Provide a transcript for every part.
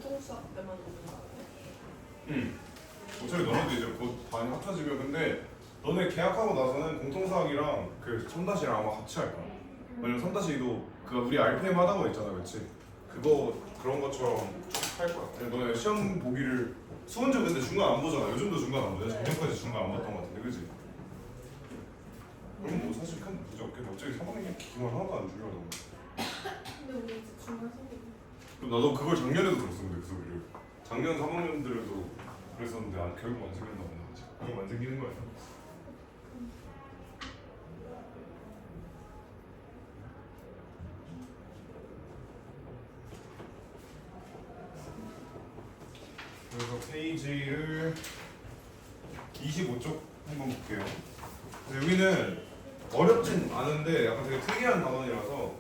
공통수학 때만 오는 거 아니야? 응. 어차피 너네도 이제 곧 반이 합쳐지면 근데 너네 계약하고 나서는 공통수학이랑 그 3-1랑 아마 같이 할 거야. 왜냐면 3-2도 그 우리 RPM 하다 거 있잖아, 그렇지? 그거 그런 것처럼 쭉 할 거야. 근데 너네 시험 보기를 수원제 근데 중간 안 보잖아. 요즘도 중간 안 보잖아. 작년까지 중간 안 봤던 거 같은데, 그렇지? 그럼 뭐 사실 큰 문제 없겠네. 어차피 3학년 기만 하나도 안 중요하다고. 근데 우리 이제 중간 생기 그럼 나도 그걸 작년에도 들었어, 근데 그 소리를. 작년 3학년들도 그랬었는데 결국 안 생겼나 보네. 그럼 안 생기는 거야. 그래서 페이지를 25쪽 한번 볼게요. 여기는 어렵진 않은데 약간 되게 특이한 단원이라서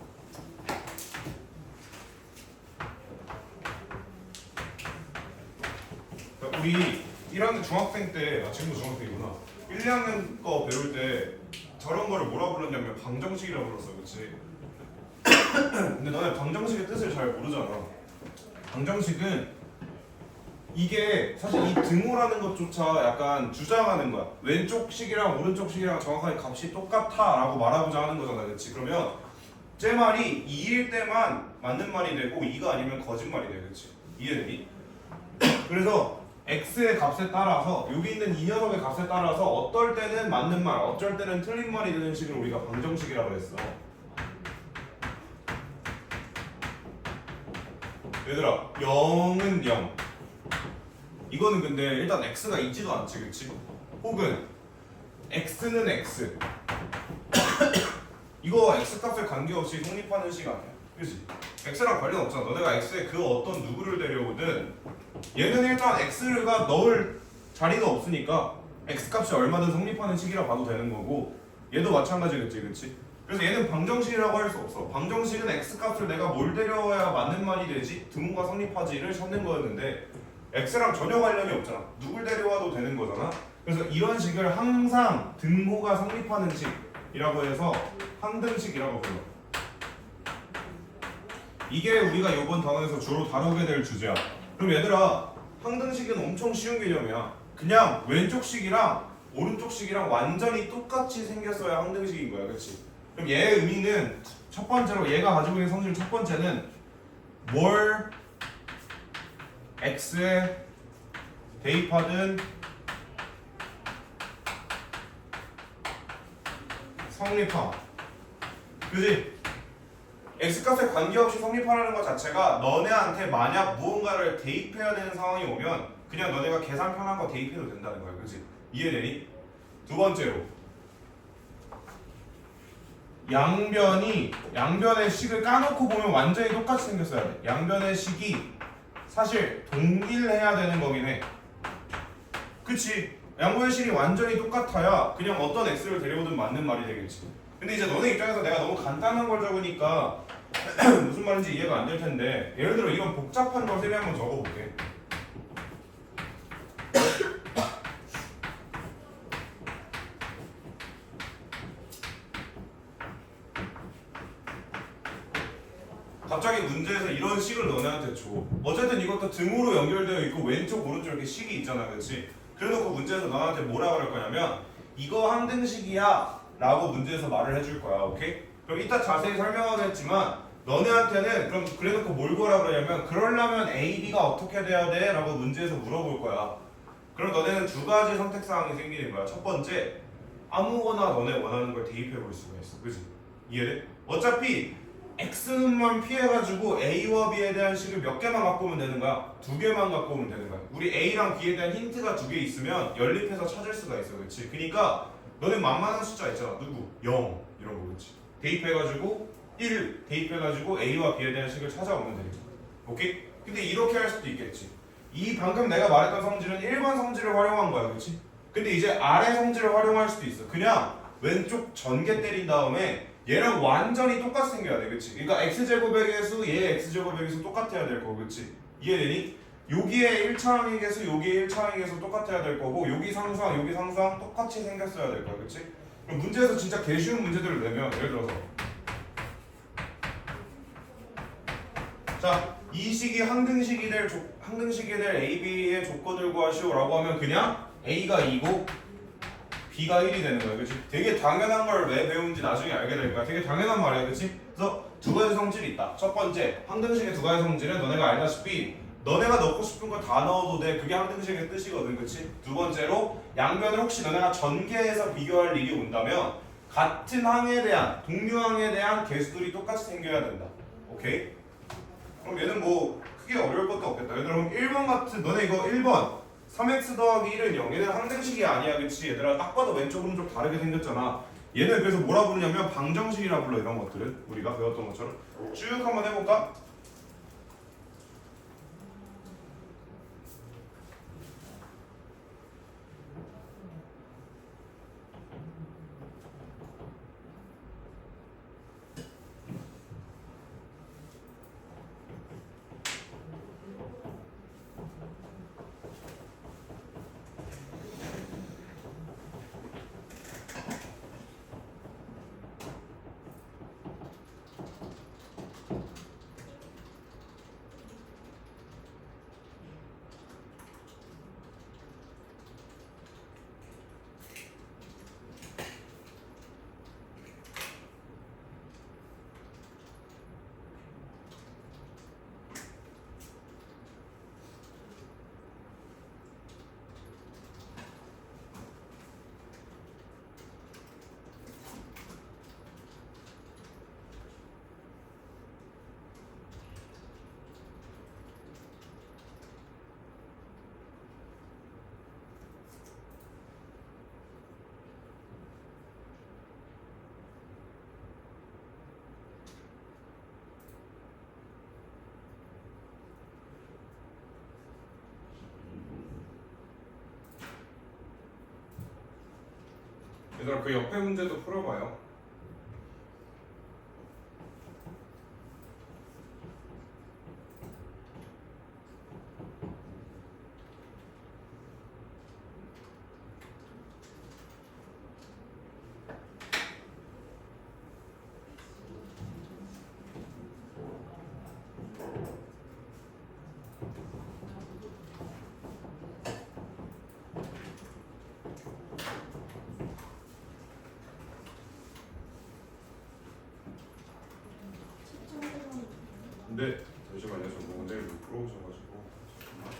그러니까 우리 1학년 중학생 때, 지금도 중학생이구나. 1, 2학년 거 배울 때 저런 거를 뭐라 불렀냐면 방정식이라고 불렀어, 그렇지? 근데 너네 방정식의 뜻을 잘 모르잖아. 방정식은 이게 사실 이 등호라는 것조차 약간 주장하는 거야. 왼쪽 식이랑 오른쪽 식이랑 정확하게 값이 똑같아 라고 말하고자 하는 거잖아, 그렇지? 그러면 제 말이 2일 때만 맞는 말이 되고 2가 아니면 거짓말이 돼, 그렇지? 이해되니? 그래서 x의 값에 따라서 여기 있는 이 녀석의 값에 따라서 어떨 때는 맞는 말, 어쩔 때는 틀린 말이 되는 식을 우리가 방정식이라고 했어. 얘들아, 0은 0. 이거는 근데 일단 x가 있지도 않지, 그치? 혹은 x는 x. 이거 x값에 관계없이 성립하는 식 아니야, 그치? x랑 관련 없잖아. 너네가 x에 그 어떤 누구를 데려오든 얘는 일단 x가 넣을 자리가 없으니까 x값이 얼마든 성립하는 식이라 봐도 되는 거고 얘도 마찬가지겠지, 그치? 그래서 얘는 방정식이라고 할 수 없어. 방정식은 x값을 내가 뭘 데려와야 맞는 말이 되지? 등호가 성립하지를 찾는 거였는데 x랑 전혀 관련이 없잖아. 누굴 데려와도 되는 거잖아. 그래서 이런 식을 항상 등호가 성립하는 식이라고 해서 항등식이라고 불러. 이게 우리가 이번 단원에서 주로 다루게 될 주제야. 그럼 얘들아, 항등식은 엄청 쉬운 개념이야. 그냥 왼쪽 식이랑 오른쪽 식이랑 완전히 똑같이 생겼어야 항등식인 거야, 그렇지? 그럼 얘의 의미는 첫 번째로 얘가 가지고 있는 성질 첫 번째는 뭘 x에 대입하든 성립함. 그지? x값에 관계없이 성립하라는 것 자체가 너네한테 만약 무언가를 대입해야 되는 상황이 오면 그냥 너네가 계산 편한 거 대입해도 된다는 거야, 그지? 이해되니? 두 번째로 양변의 식을 까놓고 보면 완전히 똑같이 생겼어야 돼. 양변의 식이 사실 동일해야 되는 거긴 해. 그치? 양변의 식이 완전히 똑같아야 그냥 어떤 x를 데려오든 맞는 말이 되겠지. 근데 이제 너네 입장에서 내가 너무 간단한 걸 적으니까 무슨 말인지 이해가 안 될 텐데 예를 들어 이런 복잡한 걸 세개 한번 적어볼게. 갑자기 문제에서 이런 식을 너네한테 줘. 어쨌든 이것도 등으로 연결되어 있고 왼쪽 오른쪽 이렇게 식이 있잖아, 그렇지? 그래놓고 문제에서 너한테 뭐라 그럴 거냐면 이거 항등식이야 라고 문제에서 말을 해줄 거야, 오케이? 그럼 이따 자세히 설명하겠지만 너네한테는 그럼 그래놓고 뭘 거라 그러냐면 그러려면 A, B가 어떻게 돼야 돼? 라고 문제에서 물어볼 거야. 그럼 너네는 두 가지 선택사항이 생기는 거야. 첫 번째, 아무거나 너네 원하는 걸 대입해 볼 수가 있어, 그치? 이해돼? 어차피 x는만 피해가지고 a와 b에 대한 식을 몇 개만 갖고 오면 되는 거야? 두 개만 갖고 오면 되는 거야. 우리 a랑 b에 대한 힌트가 두 개 있으면 연립해서 찾을 수가 있어, 그렇지? 그러니까 너는 만만한 숫자 있잖아. 누구? 0 이런 거, 그렇지? 대입해가지고 1 대입해가지고 a와 b에 대한 식을 찾아오면 되겠지. 오케이? 근데 이렇게 할 수도 있겠지. 이 방금 내가 말했던 성질은 일반 성질을 활용한 거야, 그렇지? 근데 이제 아래 성질을 활용할 수도 있어. 그냥 왼쪽 전개 때린 다음에 얘랑 완전히 똑같이 생겨야 돼, 그치? 그러니까 x제곱의 개수, 얘 x제곱의 개수 똑같아야 될 거고, 그치? 이해되니? 여기에 1차항의 개수, 여기에 1차항의 개수 똑같아야 될 거고 여기 상수항, 여기 상수항 똑같이 생겼어야 될 거야, 그치? 그럼 문제에서 진짜 개쉬운 문제들을 내면 예를 들어서 자, 이 식이 항등식이 될 AB의 조건을 구하시오라고 하면 그냥 A가 2고 B가 1이 되는 거야, 그렇지? 되게 당연한 걸 왜 배운지 나중에 알게 될 거야. 되게 당연한 말이야, 그렇지? 그래서 두 가지 성질이 있다. 첫 번째, 항등식의 두 가지 성질은 너네가 알다시피 너네가 넣고 싶은 걸 다 넣어도 돼. 그게 항등식의 뜻이거든, 그렇지? 두 번째로, 양변을 혹시 너네가 전개해서 비교할 일이 온다면 같은 항에 대한, 동류항에 대한 개수들이 똑같이 생겨야 된다. 오케이? 그럼 얘는 뭐 크게 어려울 것도 없겠다. 얘들아, 그럼 1번 같은, 너네 이거 1번 3x 더하기 1은 0. 얘는 항등식이 아니야, 그치? 얘들아, 딱 봐도 왼쪽 오른쪽 다르게 생겼잖아. 얘는 그래서 뭐라 부르냐면 방정식이라 불러. 이런 것들은 우리가 배웠던 것처럼 쭉 한번 해볼까? 얘들아, 그 옆에 문제도 풀어봐요. 근데 잠시만요, 저 문제를 못 풀어오셔가지고 잠깐만.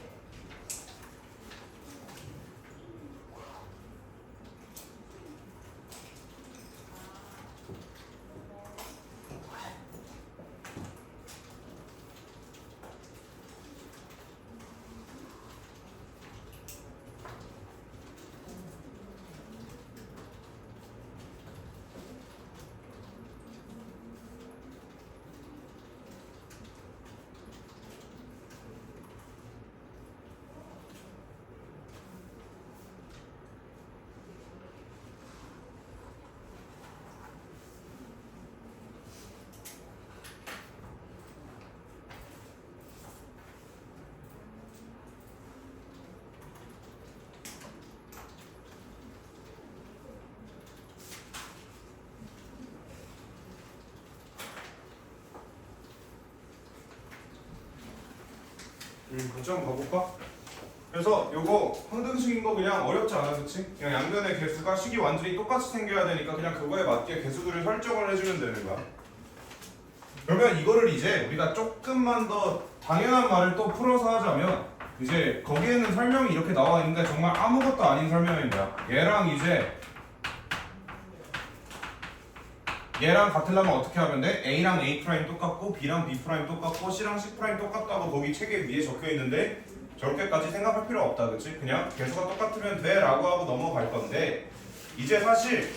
같이 한번 봐볼까? 그래서 요거 항등식인 거 그냥 어렵지 않아, 그치? 그냥 양변의 개수가 식이 완전히 똑같이 생겨야 되니까 그냥 그거에 맞게 개수들을 설정을 해주면 되는 거야. 그러면 이거를 이제 우리가 조금만 더 당연한 말을 또 풀어서 하자면 이제 거기에는 설명이 이렇게 나와 있는데 정말 아무것도 아닌 설명인 거야. 얘랑 같으려면 어떻게 하면 돼? A랑 A 프라임 똑같고 B랑 B 프라임 똑같고 C랑 C 프라임 똑같다고 거기 책에 위에 적혀 있는데 저렇게까지 생각할 필요 없다, 그치? 그냥 개수가 똑같으면 돼 라고 하고 넘어갈 건데 이제 사실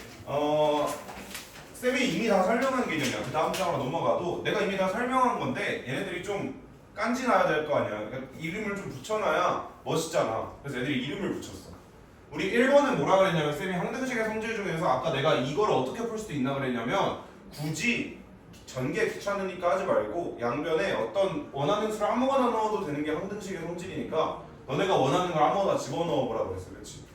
쌤이 이미 다 설명한 개념이야. 그 다음 장으로 넘어가도 내가 이미 다 설명한 건데 얘네들이 좀 깐지나야 될 거 아니야. 그러니까 이름을 좀 붙여놔야 멋있잖아. 그래서 애들이 이름을 붙였어. 우리 1번은 뭐라 그랬냐면 쌤이 항등식의 성질 중에서 아까 내가 이걸 어떻게 풀 수도 있나 그랬냐면 굳이 전개 귀찮으니까 하지 말고 양변에 어떤 원하는 수를 아무거나 넣어도 되는 게 항등식의 성질이니까 너네가 원하는 걸 아무거나 집어넣어 보라고 했어. 그렇지?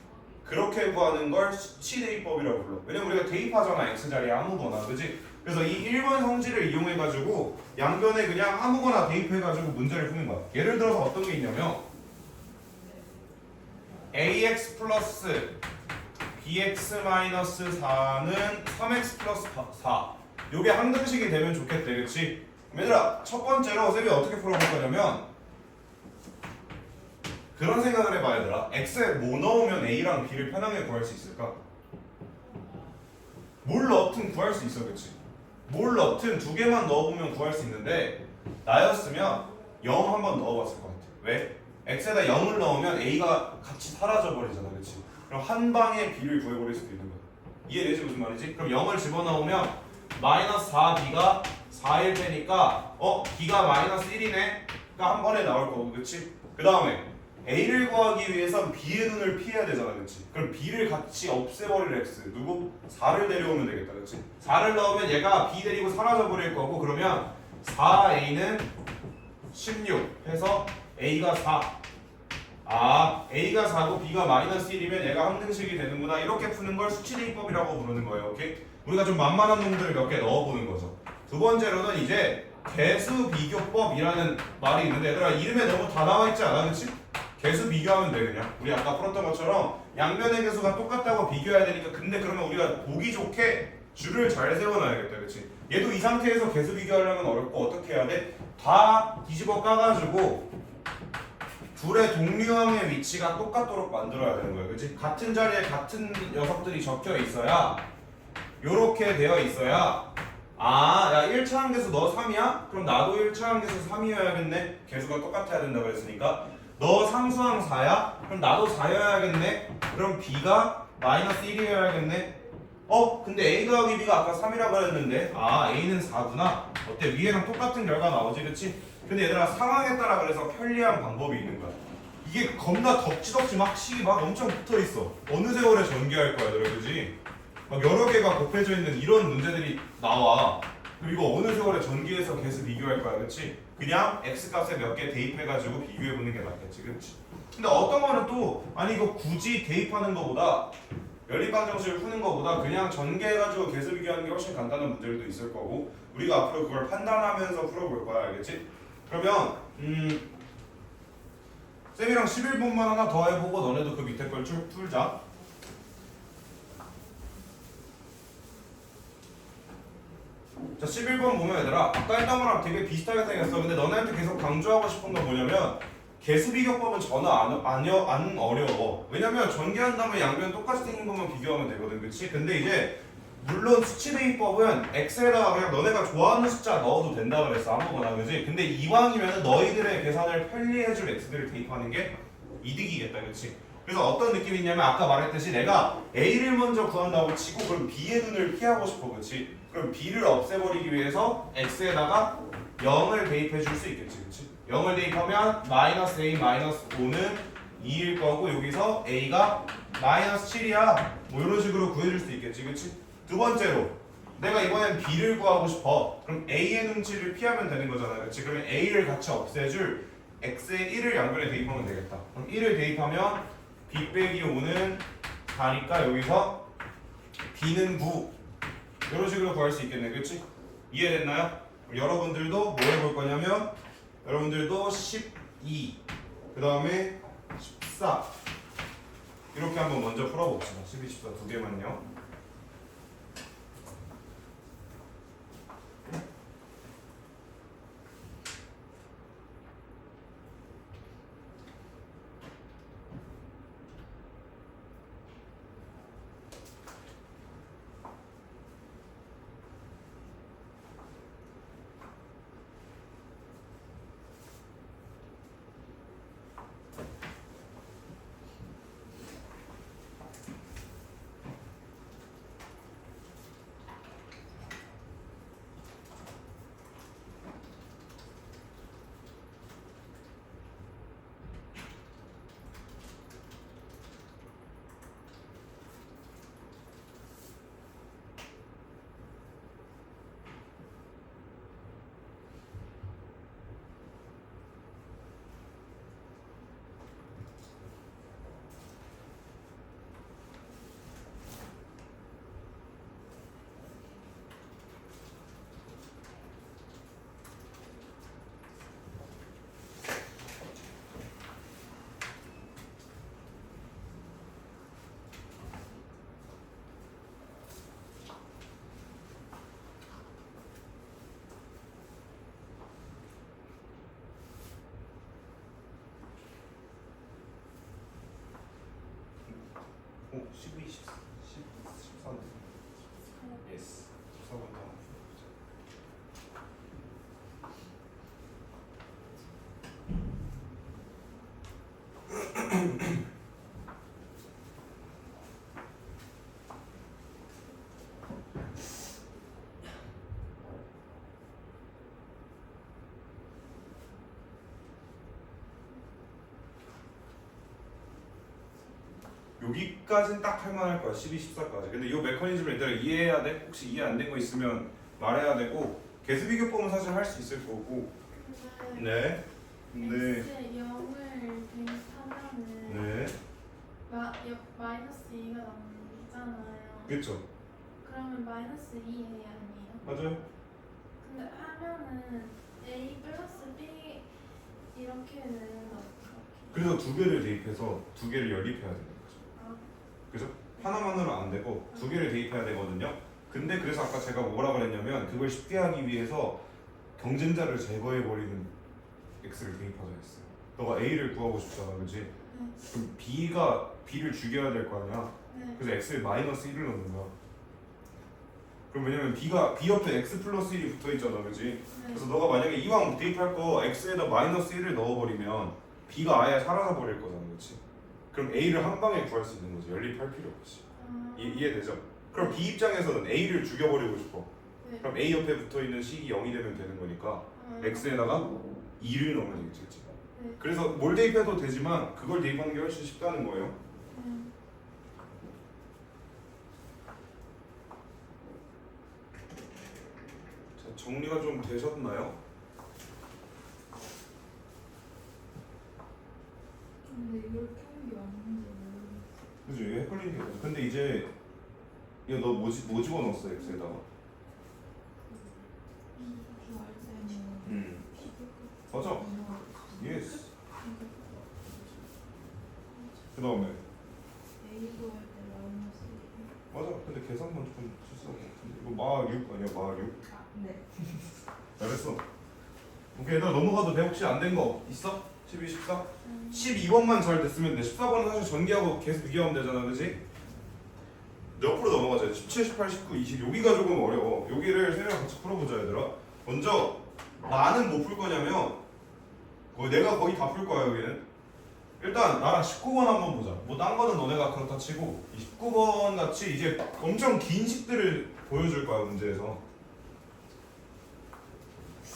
그렇게 구하는 걸 수치 대입법이라고 불러. 왜냐면 우리가 대입하잖아, x자리에 아무거나. 그치? 그래서 이 1번 성질을 이용해가지고 양변에 그냥 아무거나 대입해가지고 문제를 푸는 거야. 예를 들어서 어떤 게 있냐면 ax 플러스 bx 마이너스 4는 3x 플러스 4. 요게 항등식이 되면 좋겠대, 그치? 얘들아, 첫 번째로 쌤이 어떻게 풀어볼 거냐면 그런 생각을 해봐, 얘들아. x에 뭐 넣으면 a랑 b를 편하게 구할 수 있을까? 뭘 넣든 구할 수 있어, 그치? 뭘 넣든 두 개만 넣어보면 구할 수 있는데 나였으면 0 한번 넣어봤을 것 같아. 왜? x에다 0을 넣으면 a가 같이 사라져 버리잖아, 그치? 그럼 한 방에 b를 구해버릴 수도 있는 거야. 이해되지 무슨 말이지? 그럼 0을 집어넣으면 마이너스 4b가 4일 테니까 b가 마이너스 1이네? 그러니까 한 번에 나올 거고, 그치? 그 다음에 a를 구하기 위해선 b의 눈을 피해야 되잖아, 그치? 그럼 b를 같이 없애버릴 x 누구? 4를 데려오면 되겠다, 그치? 4를 넣으면 얘가 b 데리고 사라져버릴 거고, 그러면 4a는 16 해서 a가 4. a가 4고 b가 마이너스 1이면 얘가 항등식이 되는구나. 이렇게 푸는 걸 수치대입법이라고 부르는 거예요. 오케이? 우리가 좀 만만한 놈들을 몇 개 넣어보는 거죠. 두 번째로는 이제 개수비교법이라는 말이 있는데, 얘들아 이름에 너무 다 나와 있지 않아, 그치? 개수 비교하면 돼, 그냥. 우리 아까 풀었던 것처럼 양변의 개수가 똑같다고 비교해야 되니까. 근데 그러면 우리가 보기 좋게 줄을 잘 세워놔야겠다, 그치? 얘도 이 상태에서 개수 비교하려면 어렵고 어떻게 해야 돼? 다 뒤집어 까가지고 둘의 동류항의 위치가 똑같도록 만들어야 되는 거예요, 그치? 같은 자리에 같은 녀석들이 적혀 있어야, 요렇게 되어 있어야, 야 1차 항계수 너 3이야? 그럼 나도 1차 항계수 3이어야겠네. 개수가 똑같아야 된다고 했으니까. 너 상수항 4야? 그럼 나도 4여야겠네. 그럼 b가 마이너스 1이어야겠네. 근데 a 더하기 b가 아까 3이라고 했는데 a는 4구나. 어때? 위에랑 똑같은 결과 나오지, 그치? 근데 얘들아 상황에 따라 그래서 편리한 방법이 있는 거야. 이게 겁나 덕지덕지 막 식이 막 엄청 붙어있어. 어느 세월에 전개할 거야, 얘들아, 그치? 막 여러 개가 곱해져 있는 이런 문제들이 나와. 그리고 어느 세월에 전개해서 개수 비교할 거야, 그치? 그냥 x값에 몇 개 대입해가지고 비교해보는 게 맞겠지, 그치? 근데 어떤 거는 또 아니 이거 굳이 대입하는 거보다 연립방정식을 푸는 거보다 그냥 전개해가지고 개수 비교하는 게 훨씬 간단한 문제들도 있을 거고, 우리가 앞으로 그걸 판단하면서 풀어볼 거야, 알겠지? 그러면 쌤이랑 11번만 하나 더 해보고 너네도 그 밑에 걸 풀자. 자, 11번 보면 얘들아 아까 했던 거랑 되게 비슷하게 생겼어. 근데 너네한테 계속 강조하고 싶은 건 뭐냐면 개수비교법은 전혀 안 어려워. 왜냐면 전개한 다음에 양변 똑같이 생긴 것만 비교하면 되거든, 그치? 근데 이제 물론 수치대입법은 엑셀에다가 그냥 너네가 좋아하는 숫자 넣어도 된다 그랬어, 아무거나, 그치? 근데 이왕이면 너희들의 계산을 편리해줄 x들을 대입하는 게 이득이겠다, 그치? 그래서 어떤 느낌이 있냐면 아까 말했듯이 내가 a를 먼저 구한다고 치고 그럼 b의 눈을 피하고 싶어, 그치? 그럼 b를 없애버리기 위해서 x에다가 0을 대입해 줄 수 있겠지, 그치? 0을 대입하면 마이너스 a 마이너스 5는 2일 거고, 여기서 a가 마이너스 7이야 뭐 이런 식으로 구해줄 수 있겠지, 그치? 두 번째로 내가 이번엔 b를 구하고 싶어. 그럼 a의 눈치를 피하면 되는 거잖아, 그치? 그러면 a를 같이 없애줄 x의 1을 양변에 대입하면 되겠다. 그럼 1을 대입하면 b 빼기 5는 4니까 여기서 b는 9 이런 식으로 구할 수 있겠네, 그치? 이해됐나요? 여러분들도 뭐 해볼 거냐면 여러분들도 12 그 다음에 14 이렇게 한번 먼저 풀어봅시다. 12, 14 두 개만요. 여기까지는 딱 할만할 거야. 12, 14까지. 근데 이 메커니즘을 얘들아 이해해야 돼. 혹시 이해 안 된 거 있으면 말해야 되고 계수 비교법은 사실 할 수 있을 거고. 네. 네. X 0을 대입하면은 네. 마이너스 2가 남잖아요. 그렇죠. 그러면 마이너스 2 a 아니에요? 맞아요. 근데 하면은 a 플러스 b 이렇게는 어떻게? 그래서 두 개를 대입해서 두 개를 연립해야 되는 거죠. 아, 그죠? 하나만으로는 안 되고 두 개를 대입해야 되거든요. 근데 그래서 아까 제가 뭐라 그랬냐면 그걸 쉽게 하기 위해서 경쟁자를 제거해버리는 x를 대입하자 했어요. 너가 a를 구하고 싶잖아, 그렇지? 네. 그럼 b를 죽여야 될 거 아니야. 네. 그래서 x에 마이너스 1을 넣는 거야. 그럼 왜냐면 b 옆에 x 플러스 1이 붙어 있잖아, 그렇지? 네. 그래서 너가 만약에 이왕 대입할 거 x에다 마이너스 1을 넣어버리면 b가 아예 사라져 버릴 거잖아, 그렇지? 그럼 a를 한 방에 구할 수 있는 거지. 연립할 필요 없이. 이해되죠? 그럼 b 입장에서는 a를 죽여버리고 싶어. 네. 그럼 a 옆에 붙어 있는 식이 0이 되면 되는 거니까 x에다가 2를 넣으면 되겠지, 그치? 네. 그래서 뭘 대입해도 되지만 그걸 대입하는 게 훨씬 쉽다는 거예요. 네. 자, 정리가 좀 되셨나요? 근데 이걸 푸는 게 맞는지 모르겠어. 그죠? 이게 헷갈리는 게 근데 이제 이거 너 뭐 집어넣었어 x에다가? 구할 때는 맞아. 예스. 그 다음에 a 구할 때 마이너스 맞아. 근데 계산만 조금 실수한 것 같은데 이거 마 6 아니야? 마 6? 네. 잘했어. 오케이, 얘들아 넘어가도 돼? 혹시 안 된 거 있어? 12, 14? 12번만 잘 됐으면 돼. 14번은 사실 전개하고 계속 비교하면 되잖아, 그치? 옆으로 넘어가자. 17, 18, 19, 20 여기가 조금 어려워. 여기를 세 명 같이 풀어보자, 얘들아. 먼저 나는 뭐 풀 거냐면 내가 거의 다 풀 거야, 여기는. 일단 나랑 19번 한번 보자. 뭐 딴 거는 너네가 그렇다 치고 19번 같이 이제 엄청 긴 식들을 보여줄 거야, 문제에서.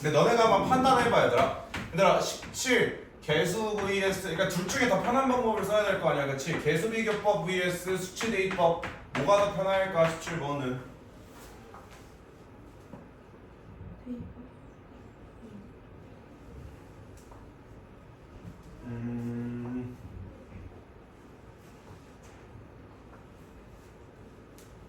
근데 너네가 한번 판단해봐, 얘들아 17 개수 vs 그러니까 둘 중에 더 편한 방법을 써야 될 거 아니야, 그치? 개수 비교법 vs 수치 대입법 뭐가 더 편할까? 17번은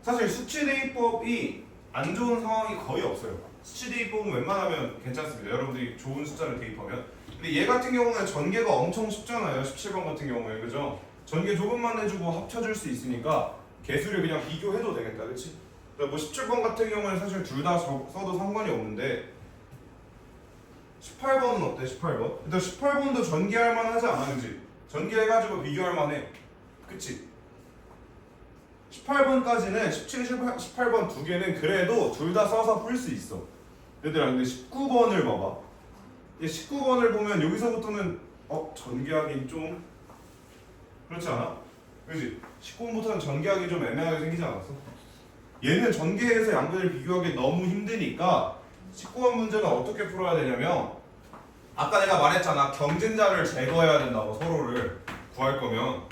사실 수치 대입법이 안 좋은 상황이 거의 없어요. 수치 대입법은 웬만하면 괜찮습니다. 여러분들이 좋은 숫자를 대입하면. 근데 얘 같은 경우는 전개가 엄청 쉽잖아요. 17번 같은 경우에, 그죠? 전개 조금만 해주고 합쳐줄 수 있으니까 개수를 그냥 비교해도 되겠다, 그치? 뭐 17번 같은 경우는 사실 둘 다 써도 상관이 없는데 18번은 어때? 18번? 일단 18번도 전개할 만하지 않아, 그치? 전개해가지고 비교할 만해, 그치? 18번까지는 17, 18번 두 개는 그래도 둘 다 써서 풀 수 있어. 얘들아, 근데 19번을 봐봐. 19번을 보면 여기서부터는 전개하기 좀 그렇지 않아? 그렇지? 19번부터는 전개하기 좀 애매하게 생기지 않았어? 얘는 전개해서 양변을 비교하기 너무 힘드니까 19번 문제는 어떻게 풀어야 되냐면 아까 내가 말했잖아. 경쟁자를 제거해야 된다고, 서로를 구할 거면.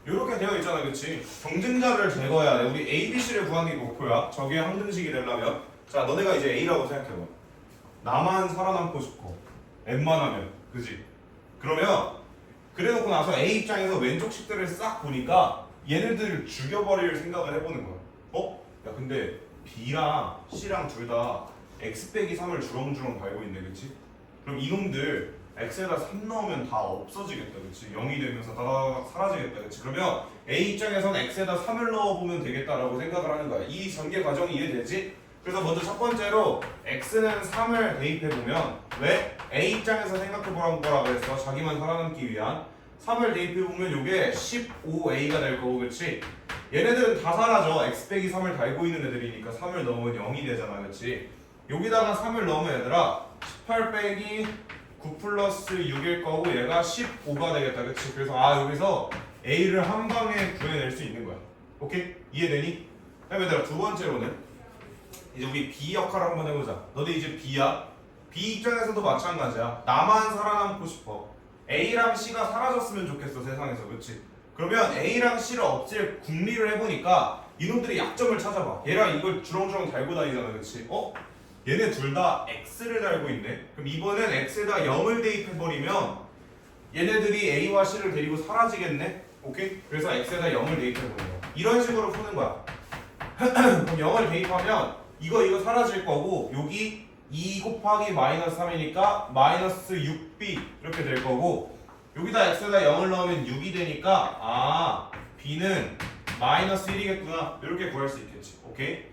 이렇게 되어 있잖아, 그치? 경쟁자를 제거해야 돼. 우리 A, B, C를 구하는 게 목표야. 저게 항등식이 되려면. 자, 너네가 이제 A라고 생각해봐. 나만 살아남고 싶고 M만 하면, 그지? 그러면 그래놓고 나서 A 입장에서 왼쪽 식들을 싹 보니까 얘네들을 죽여버릴 생각을 해보는 거야. 야, 근데 B랑 C랑 둘 다 X 빼기 3을 주렁주렁 달고 있네, 그치? 그럼 이놈들 x에다 3 넣으면 다 없어지겠다, 그치? 0이 되면서 다 사라지겠다, 그치? 그러면 A 입장에서는 x에다 3을 넣어보면 되겠다라고 생각을 하는 거야. 이 전개 과정이 이해되지? 그래서 먼저 첫 번째로 x는 3을 대입해보면 왜? A 입장에서 생각해보라는 거라 그랬어. 자기만 살아남기 위한 3을 대입해보면 이게 15a가 될 거고, 그치? 얘네들은 다 사라져. x 빼기 3을 달고 있는 애들이니까 3을 넣으면 0이 되잖아, 그치? 여기다가 3을 넣으면 얘들아 18 빼기 9 플러스 6일 거고 얘가 15가 되겠다. 그치? 그래서 여기서 A를 한 방에 구해낼 수 있는 거야. 오케이? 이해되니? 그럼 얘들아 두 번째로는 이제 우리 B 역할을 한번 해보자. 너네 이제 B야. B 입장에서도 마찬가지야. 나만 살아남고 싶어. A랑 C가 사라졌으면 좋겠어 세상에서. 그치? 그러면 A랑 C를 없앨 궁리를 해보니까 이놈들의 약점을 찾아봐. 얘랑 이걸 주렁주렁 달고 다니잖아. 그치? 얘네 둘 다 X를 달고 있네. 그럼 이번엔 X에다 0을 대입해버리면 얘네들이 A와 C를 데리고 사라지겠네. 오케이? 그래서 X에다 0을 대입해보는 거야. 이런 식으로 푸는 거야. 그럼 0을 대입하면 이거 사라질 거고 여기 2 곱하기 마이너스 3이니까 마이너스 6b 이렇게 될 거고 여기다 X에다 0을 넣으면 6이 되니까 B는 마이너스 1이겠구나. 이렇게 구할 수 있겠지. 오케이?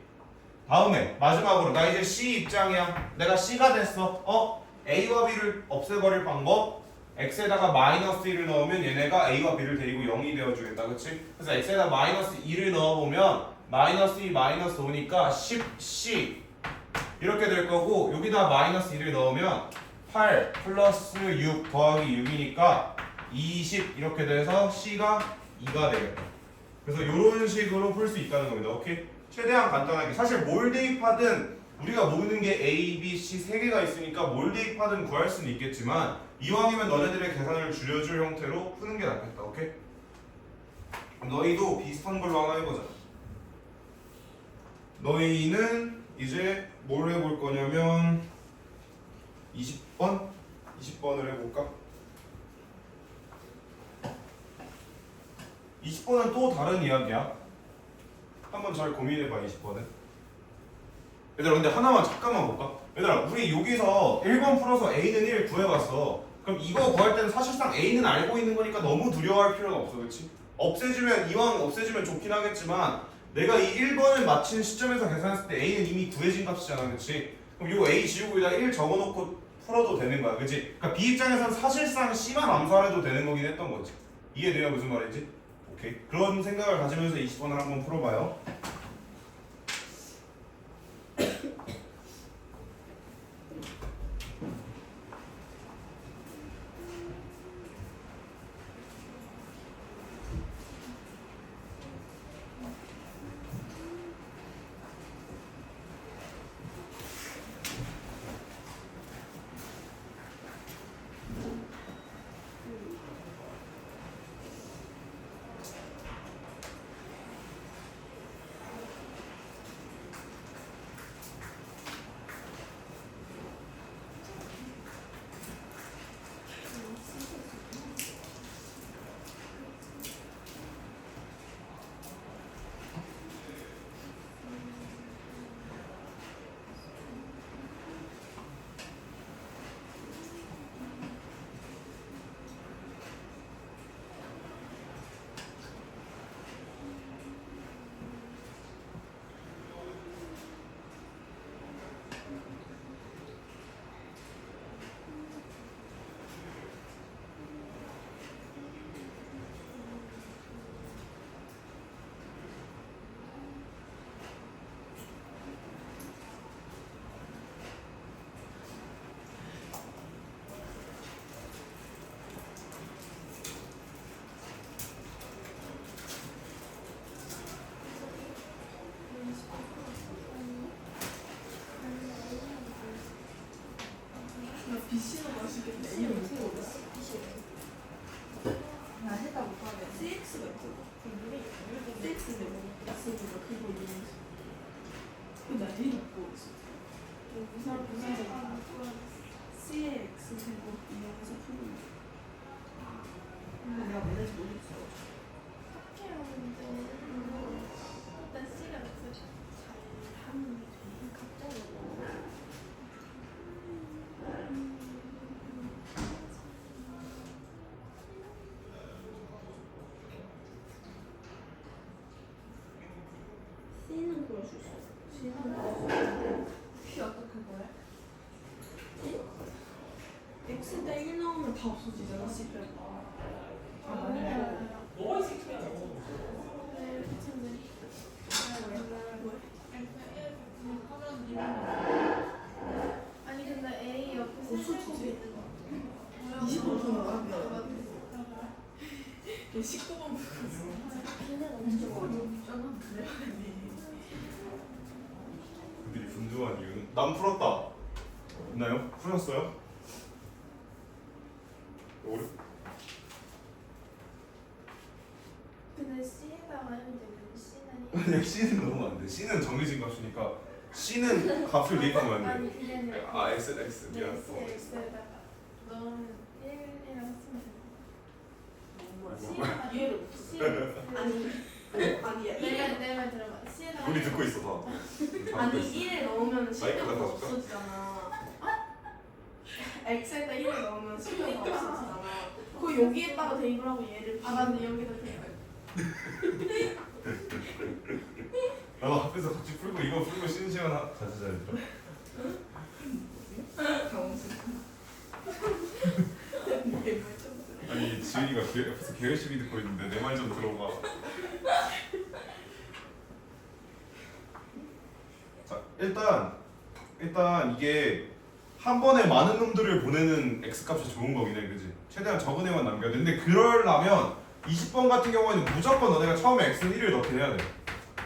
다음에 마지막으로 나 이제 C 입장이야. 내가 C가 됐어. A와 B를 없애버릴 방법. X에다가 마이너스 1을 넣으면 얘네가 A와 B를 데리고 0이 되어주겠다. 그치? 그래서 X에다 마이너스 2를 넣어보면 마이너스 2 마이너스 5니까 10C 이렇게 될 거고 여기다 마이너스 1을 넣으면 8 플러스 6 더하기 6이니까 20 이렇게 돼서 C가 2가 되겠다. 그래서 이런 식으로 풀 수 있다는 겁니다. 오케이? 최대한 간단하게. 사실 뭘 대입하든 우리가 모르는 게 A, B, C 세 개가 있으니까 뭘 대입하든 구할 수는 있겠지만 이왕이면 너네들의 계산을 줄여줄 형태로 푸는 게 낫겠다. 오케이? 너희도 비슷한 걸로 하나 해보자. 너희는 이제 뭘 해볼 거냐면 20번? 20번을 해볼까? 20번은 또 다른 이야기야. 한번 잘 고민해봐. 20번은 얘들아 근데 하나만 잠깐만 볼까? 얘들아 우리 여기서 1번 풀어서 A는 1 구해봤어. 그럼 이거 구할 때는 사실상 A는 알고 있는 거니까 너무 두려워할 필요는 없어. 그치? 이왕 없애주면 좋긴 하겠지만 내가 이 1번을 마친 시점에서 계산했을 때 A는 이미 구해진 값이잖아. 그치? 그럼 이거 A 지우고 여기다 1 적어놓고 풀어도 되는 거야. 그치? 그러니까 B 입장에서는 사실상 C만 암살해도 되는 거긴 했던 거지. 이해돼요? 무슨 말인지? 오케이. 그런 생각을 가지면서 20번을 한번 풀어봐요. BC가 맛있겠네. 이름 못 먹었어. 나 했다 못하네. CX가 있잖아. CX인데 뭐 있으니까 그거 이용해서. 근데 나 이름 못 먹었어. CX 제곱 이용해서 푸는 거. 근데 내가 뭔지 모르겠어. 일단 C가 없어. 잘하는 게 갑자기 C는 그럴 수 있어. C는 혹시 어떻게 그래? X에다 1 나오면 다 없어지잖아. C 빼고. 뭐가 있을까? 아니 근데 A 옆에 없어지지. 세제곱이 있는 거 걔 19번 붙었어. 진짜 어렵잖아. 그들이 분주한 이유는 난 풀었다. 있나요? 풀었어요? 어려. 근데 C에다가 하면 되는데 C는 그냥 C는 넣으면 안 돼. C는 정해진 값이니까 C는 값을 대입하면 안 돼. 아니 그게 아니라 아 X 미안. X에다가 넣으면 1이랑 쓰면 돼. C에다가 이해를 못했어. C 아니야. 내말 들어봐. C에다가 우리 듣고 있어 다. 아니 1을 넣으면 마이크 10이 갖다 줄까? 없어지잖아. X에다 1을 넣으면 10이 없어지잖아. 그 여기에다가 대입을 하고 얘를 아 맞네 여기다 대입. 나도 앞에서 같이 풀고 이거 풀고 쉬는 시간 가지자 얘들아. 아니 지은이가 옆에서 개 열심히 듣고 있는데 내 말 좀 들어봐. 자 일단 이게 한 번에 많은 놈들을 보내는 x값이 좋은 거긴 해, 그지? 최대한 적은 애만 남겨야 돼. 근데 그러려면 20번 같은 경우에는 무조건 너네가 처음에 x는 1을 넣긴 해야 돼.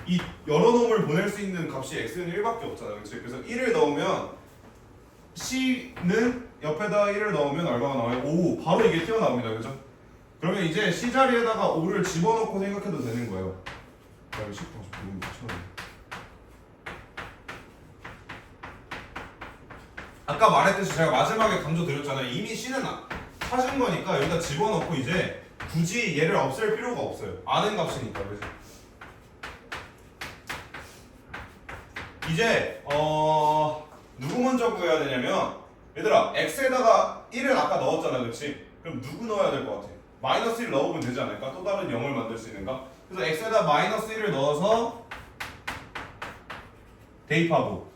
이 여러 놈을 보낼 수 있는 값이 x는 1밖에 없잖아, 그치? 그래서 1을 넣으면 c는 옆에다 1을 넣으면 얼마가 나와요? 5. 바로 이게 튀어나옵니다, 그죠? 그러면 이제 c 자리에다가 5를 집어넣고 생각해도 되는 거예요. 자, 이거 10번 너무 미쳐요. 아까 말했듯이 제가 마지막에 강조드렸잖아요. 이미 C는 찾은 거니까 여기다 집어넣고 이제 굳이 얘를 없앨 필요가 없어요. 아는 값이니까. 그죠? 이제 누구 먼저 구해야 되냐면 얘들아 x에다가 1을 아까 넣었잖아, 그렇지? 그럼 누구 넣어야 될 것 같아? 마이너스 1 넣어보면 되지 않을까? 또 다른 0을 만들 수 있는가? 그래서 x에다 마이너스 1을 넣어서 대입하고,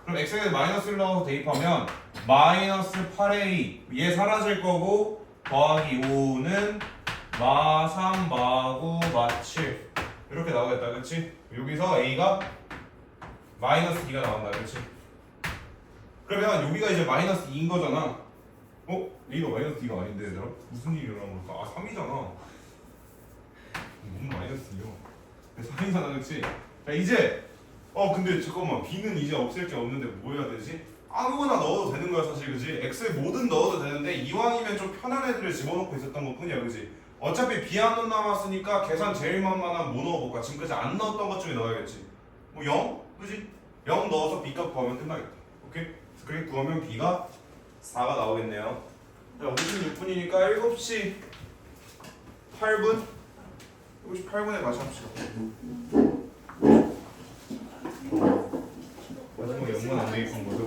그럼 x에 마이너스 1 넣어서 대입하면 마이너스 8a 얘 사라질 거고 더하기 5는 마 3, 마 9, 마 7 이렇게 나오겠다, 그치? 여기서 a가 마이너스 2가 나온다, 그치? 그러면 여기가 이제 마이너스 2인 거잖아. a가 마이너스 2가 아닌데 얘들아? 무슨 일이 일어난 걸까? 아 3이잖아. 너무 마이너스 2야. 3이잖아, 그치? 자 이제 근데 잠깐만, b는 이제 없앨 게 없는데 뭐 해야 되지? 아무거나 넣어도 되는 거야 사실, 그지? x에 뭐든 넣어도 되는데 이왕이면 좀 편한 애들을 집어넣고 있었던 것 뿐이야, 그지? 어차피 b 한 놈 남았으니까 계산 제일 만만한 뭐 넣어볼까? 지금까지 안 넣었던 것 중에 넣어야겠지. 뭐 0? 그지? 0 넣어서 b값 구하면 끝나겠다. 오케이? 그렇게 구하면 b가 4가 나오겠네요. 자, 56분이니까 7시 8분? 7시 8분에 다시 합시다. 마지막에 0만 안 대입한 거죠?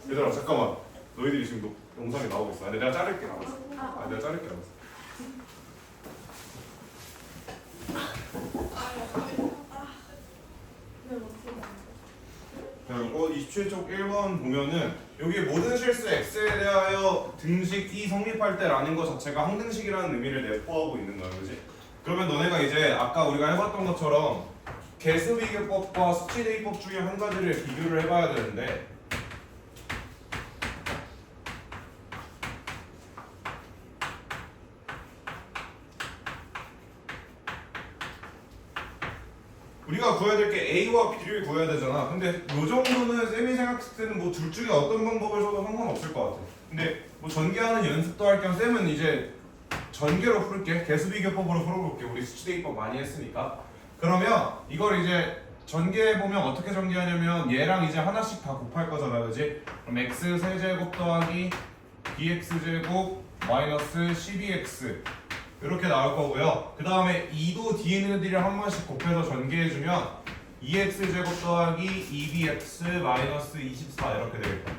얘들아 잠깐만, 너희들이 지금 영상이 나오고 있어. 내가 자를게, 알았어. 내가 자를게, 알았어. 자, 27쪽 1번 보면은 여기 모든 실수 x에 대하여 등식이 성립할 때라는 것 자체가 항등식이라는 의미를 내포하고 있는 거야, 그지? 그러면 너네가 이제 아까 우리가 해봤던 것처럼 개수비교법과 수치대입법 중에 한 가지를 비교를 해봐야 되는데, 우리가 구해야 될 게 A와 B를 구해야 되잖아. 근데 요 정도는 쌤이 생각했을 때는 뭐 둘 중에 어떤 방법을 써도 상관없을 것 같아. 근데 뭐 전개하는 연습도 할 겸 쌤은 이제 전개로 풀게. 개수비교법으로 풀어볼게. 우리 수치대입법 많이 했으니까. 그러면 이걸 이제 전개해보면 어떻게 전개하냐면 얘랑 이제 하나씩 다 곱할 거잖아, 그지? 그럼 x 세제곱 더하기 bx제곱 마이너스 12x 이렇게 나올 거고요. 그 다음에 2도 뒤에 있는 애들이랑 한 번씩 곱해서 전개해주면 2x제곱 더하기 2bx 마이너스 24 이렇게 되겠다.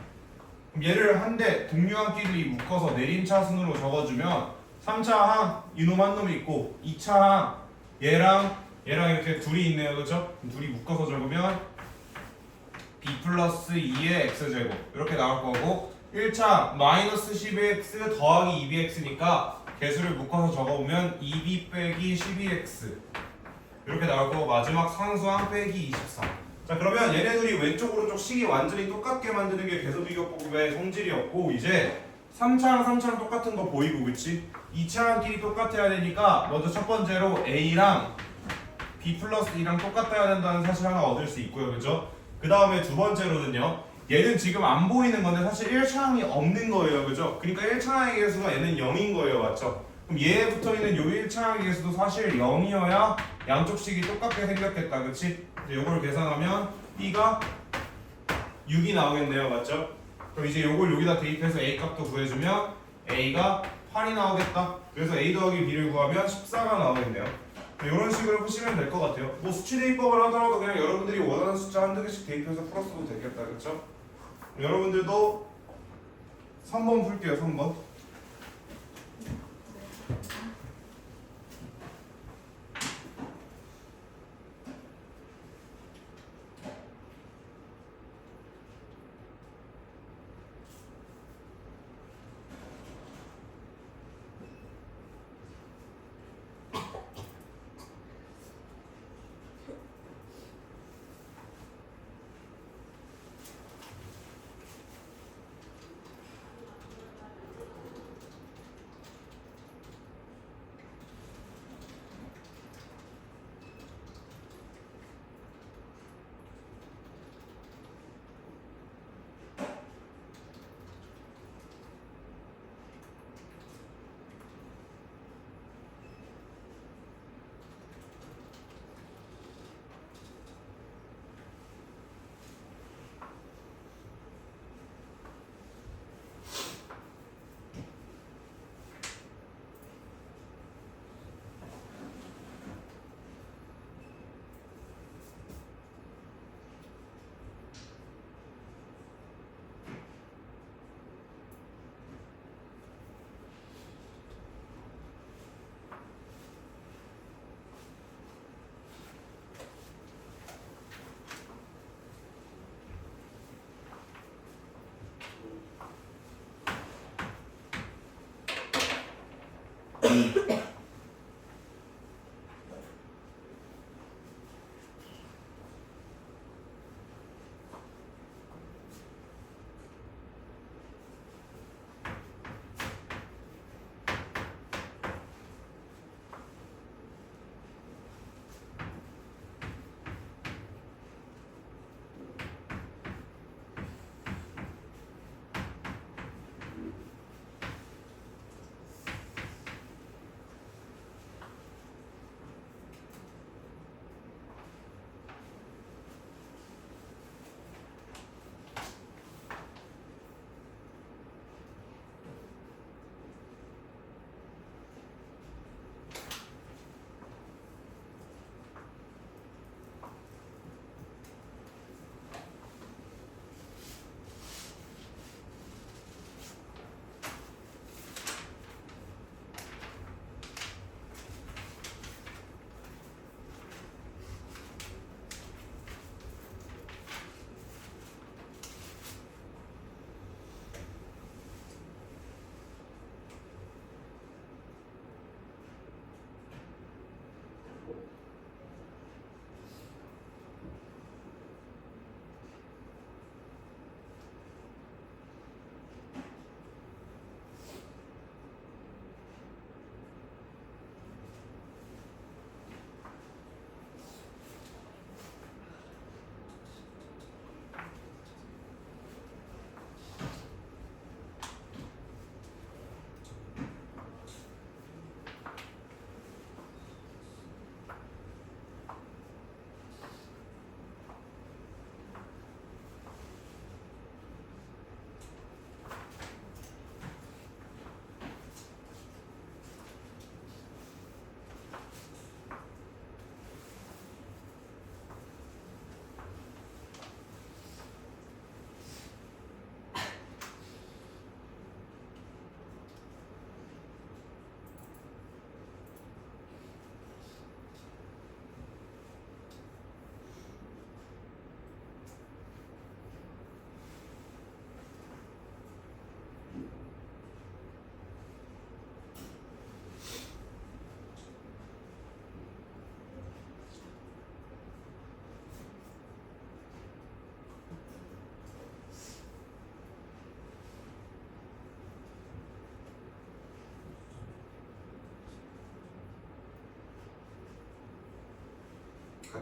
그럼 얘를 한데 동류항끼리 묶어서 내림차순으로 적어주면 3차 항 이놈 한 놈이 있고 2차 항 얘랑 이렇게 둘이 있네요, 그죠? 둘이 묶어서 적으면 b 플러스 2의 x제곱 이렇게 나올 거고, 1차 마이너스 12x 더하기 2bx니까 개수를 묶어서 적어보면 2b 빼기 12x 이렇게 나올 거고, 마지막 상수항 빼기 24. 자, 그러면 얘네들이 왼쪽 오른쪽 식이 완전히 똑같게 만드는 게 개수비교법의 성질이었고, 이제 3차랑 3차랑 똑같은 거 보이고 그치? 2차랑끼리 똑같아야 되니까 먼저 첫 번째로 A랑 B 플러스 2랑 똑같아야 된다는 사실 하나 얻을 수 있고요 그죠? 그 다음에 두 번째로는요 얘는 지금 안 보이는 건데 사실 1차항이 없는 거예요 그죠? 그러니까 1차항의 개수가 얘는 0인 거예요 맞죠? 그럼 얘에 붙어있는 요 1차항의 개수도 사실 0이어야 양쪽 식이 똑같게 생겼겠다 그치? 요걸 계산하면 B가 6이 나오겠네요 맞죠? 그럼 이제 요걸 여기다 대입해서 A 값도 구해주면 A가 8이 나오겠다 그래서 A 더하기 B를 구하면 14가 나오겠네요 이런 식으로 푸시면 될 것 같아요 뭐 수치 대입법을 하더라도 그냥 여러분들이 원하는 숫자 한두 개씩 대입해서 풀었어도 되겠다 그쵸? 여러분들도 3번 풀게요 3번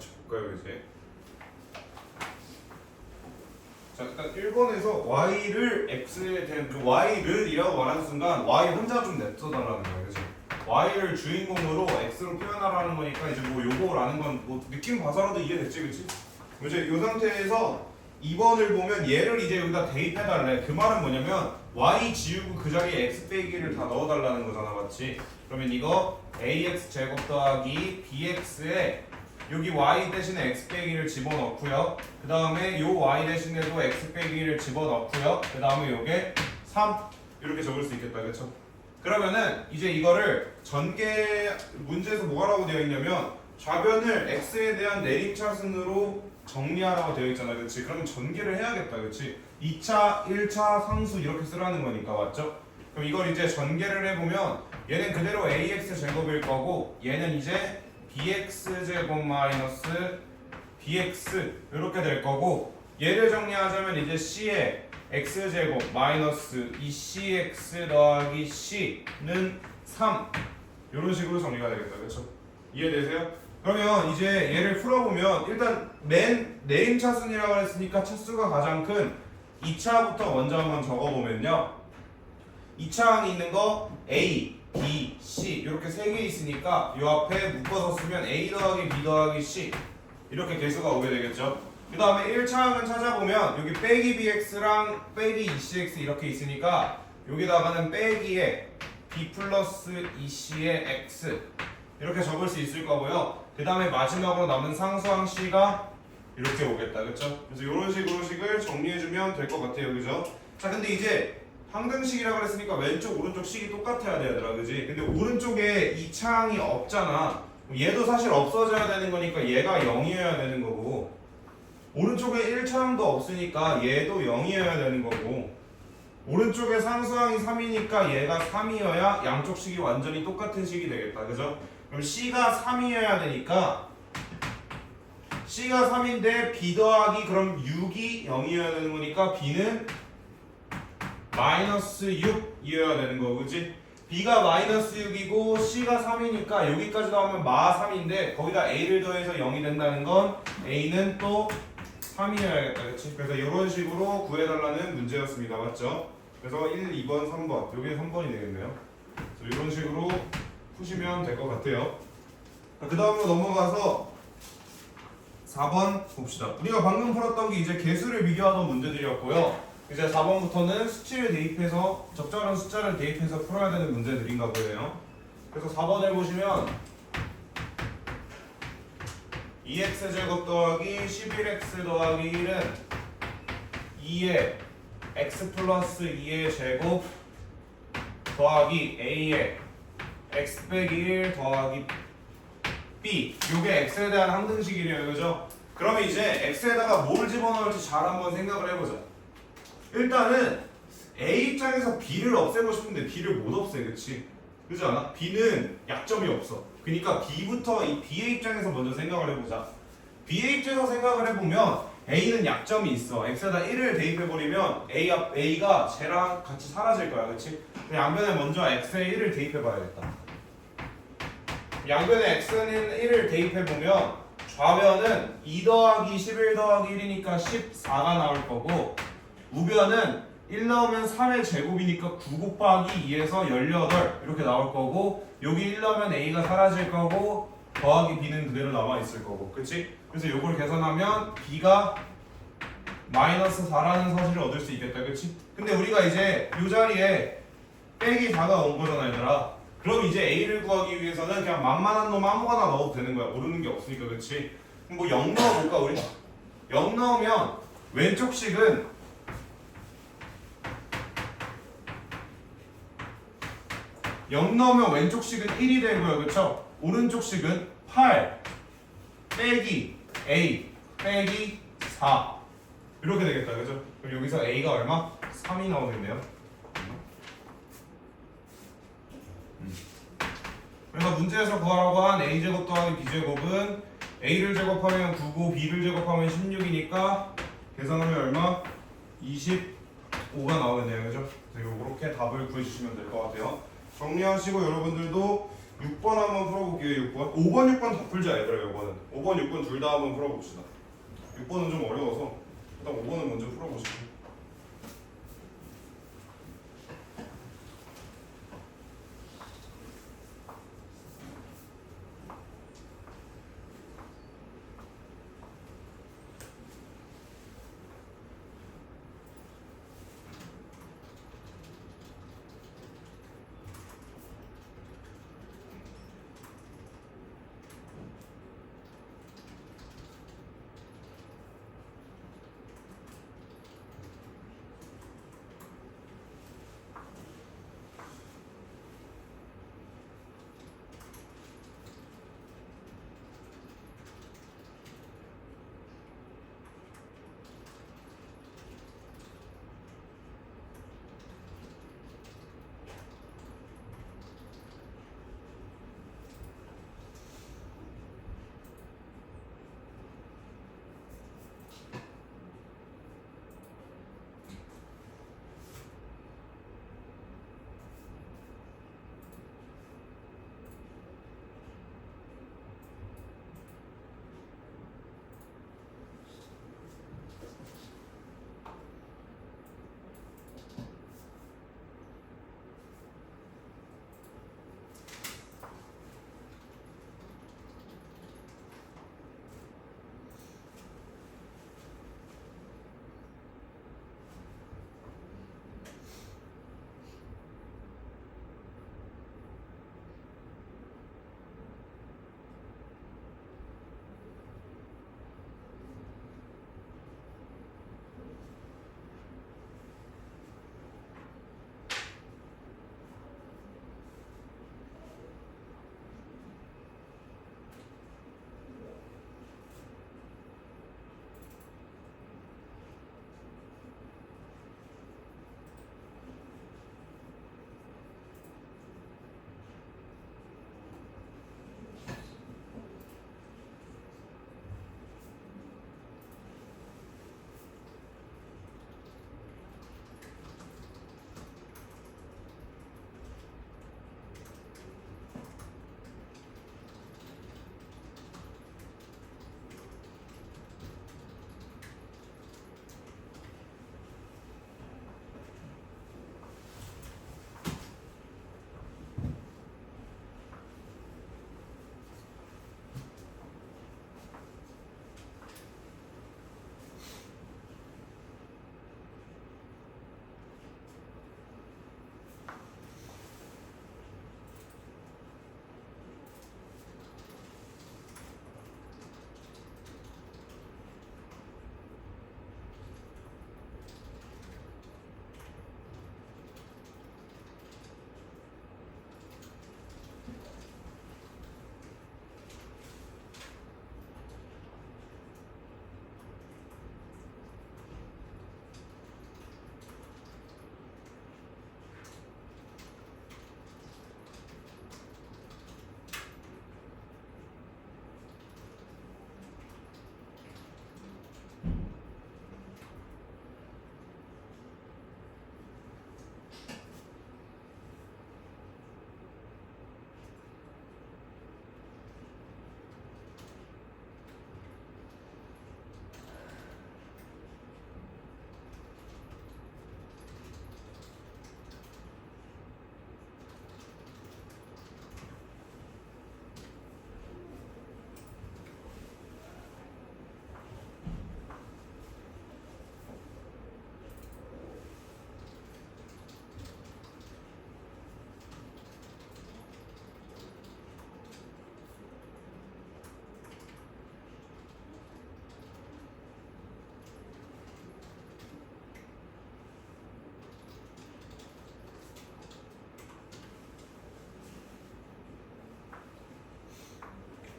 같이 볼까요 이제? 자 일단 1번에서 y를 x에 대한 y를이라고 말하는 순간 y 혼자 좀 냅둬달라는 거예요, 그렇지? y를 주인공으로 x로 표현하라는 거니까 이제 뭐 요거라는 건 뭐 느낌 봐서라도 이해됐지, 그렇지? 이제 이 상태에서 2번을 보면 얘를 이제 여기다 대입해달래. 그 말은 뭐냐면 y 지우고 그 자리에 x 빼기를 다 넣어달라는 거잖아, 맞지? 그러면 이거 ax 제곱 더하기 bx에 여기 y 대신에 x 빼기를 집어넣고요. 그 다음에 요 y 대신에도 x 빼기를 집어넣고요. 그 다음에 요게 3 이렇게 적을 수 있겠다, 그렇죠? 그러면은 이제 이거를 전개 문제에서 뭐라고 되어 있냐면 좌변을 x에 대한 내림차순으로 정리하라고 되어 있잖아, 그렇지? 그러면 전개를 해야겠다, 그렇지? 2차, 1차 상수 이렇게 쓰라는 거니까, 맞죠? 그럼 이걸 이제 전개를 해보면 얘는 그대로 ax 제곱일 거고 얘는 이제 bx 제곱 마이너스 bx 이렇게 될 거고 얘를 정리하자면 이제 c에 x 제곱 마이너스 2cx 더하기 c는 3 이런 식으로 정리가 되겠다, 그렇죠? 이해되세요? 그러면 이제 얘를 풀어보면 일단 맨 내림차순이라고 했으니까 차수가 가장 큰 2차부터 먼저 한번 적어보면요 2차항이 있는 거 A, B, C 이렇게 세 개 있으니까 이 앞에 묶어서 쓰면 A 더하기 B 더하기 C 이렇게 개수가 오게 되겠죠. 그 다음에 1차항은 찾아보면 여기 빼기 BX랑 빼기 ECX 이렇게 있으니까 여기다가는 빼기에 B 플러스 EC의 X 이렇게 적을 수 있을 거고요. 그 다음에 마지막으로 남은 상수항 C가 이렇게 오겠다, 그렇죠? 그래서 이런 식을 정리해주면 될 것 같아요, 그죠? 자, 근데 이제 항등식이라고 그랬으니까 왼쪽 오른쪽 식이 똑같아야 되더라, 그지? 근데 오른쪽에 이 차항이 없잖아. 얘도 사실 없어져야 되는 거니까 얘가 0이어야 되는 거고 오른쪽에 1차항도 없으니까 얘도 0이어야 되는 거고 오른쪽에 상수항이 3이니까 얘가 3이어야 양쪽 식이 완전히 똑같은 식이 되겠다, 그죠? 그럼 C가 3이어야 되니까 C가 3인데 B 더하기 그럼 6이 0이어야 되는 거니까 B는 마이너스 6이어야 되는 거, 그지? B가 마이너스 6이고 C가 3이니까 여기까지 나오면 마 3인데 거기다 A를 더해서 0이 된다는 건 A는 또 3이어야겠다, 그치? 그래서 이런 식으로 구해달라는 문제였습니다, 맞죠? 그래서 1, 2번, 3번 여기 3번이 되겠네요. 그래서 이런 식으로 푸시면 될 것 같아요. 그 다음으로 넘어가서 4번 봅시다. 우리가 방금 풀었던 게 이제 개수를 비교하던 문제들이었고요. 이제 4번부터는 수치를 대입해서 적절한 숫자를 대입해서 풀어야 되는 문제들인가 보네요. 그래서 4번을 보시면 2x제곱 더하기 11x 더하기 1은 2의 x 플러스 2의 제곱 더하기 a의 x 빼기 1 더하기 b 요게 x에 대한 항등식이래요, 그죠? 그러면 이제 x에다가 뭘 집어넣을지 잘 한번 생각을 해보자. 일단은 A 입장에서 B를 없애고 싶은데 B를 못 없애, 그치? 그렇지 않아? B는 약점이 없어. 그러니까 B부터 이 B의 입장에서 먼저 생각을 해보자. B의 입장에서 생각을 해보면 A는 약점이 있어. X에다 1을 대입해버리면 A가 쟤랑 같이 사라질 거야, 그치? 양변에 먼저 X에 1을 대입해봐야겠다. 양변에 X는 1을 대입해보면 좌변은 2 더하기 11 더하기 1이니까 14가 나올 거고 우변은 1 넣으면 3의 제곱이니까 9 곱하기 2에서 18 이렇게 나올 거고 여기 1 넣으면 A가 사라질 거고 더하기 B는 그대로 남아있을 거고, 그치? 그래서 이걸 계산하면 B가 마이너스 4라는 사실을 얻을 수 있겠다, 그치? 근데 우리가 이제 이 자리에 빼기 4가 온 거잖아, 얘들아. 그럼 이제 A를 구하기 위해서는 그냥 만만한 놈 아무거나 넣어도 되는 거야. 모르는 게 없으니까, 그치? 그럼 뭐 0 넣어볼까, 우리? 0 넣으면 왼쪽 식은 0 넣으면 왼쪽 식은 1이 되고요, 그쵸? 오른쪽 식은 8 빼기 A 빼기 4 이렇게 되겠다, 그죠? 그럼 여기서 A가 얼마? 3이 나오겠네요. 그래서 문제에서 구하라고 한 A제곱 더하기 B제곱은 A를 제곱하면 9고 B를 제곱하면 16이니까 계산하면 얼마? 25가 나오겠네요, 그죠? 그래서 이렇게 답을 구해주시면 될 것 같아요. 정리하시고 여러분들도 6번 한번 풀어볼게요. 6번. 5번, 6번 다 풀자 얘들아. 이거는 5번, 6번 둘 다 한번 풀어봅시다. 6번은 좀 어려워서 일단 5번은 먼저 풀어보시고.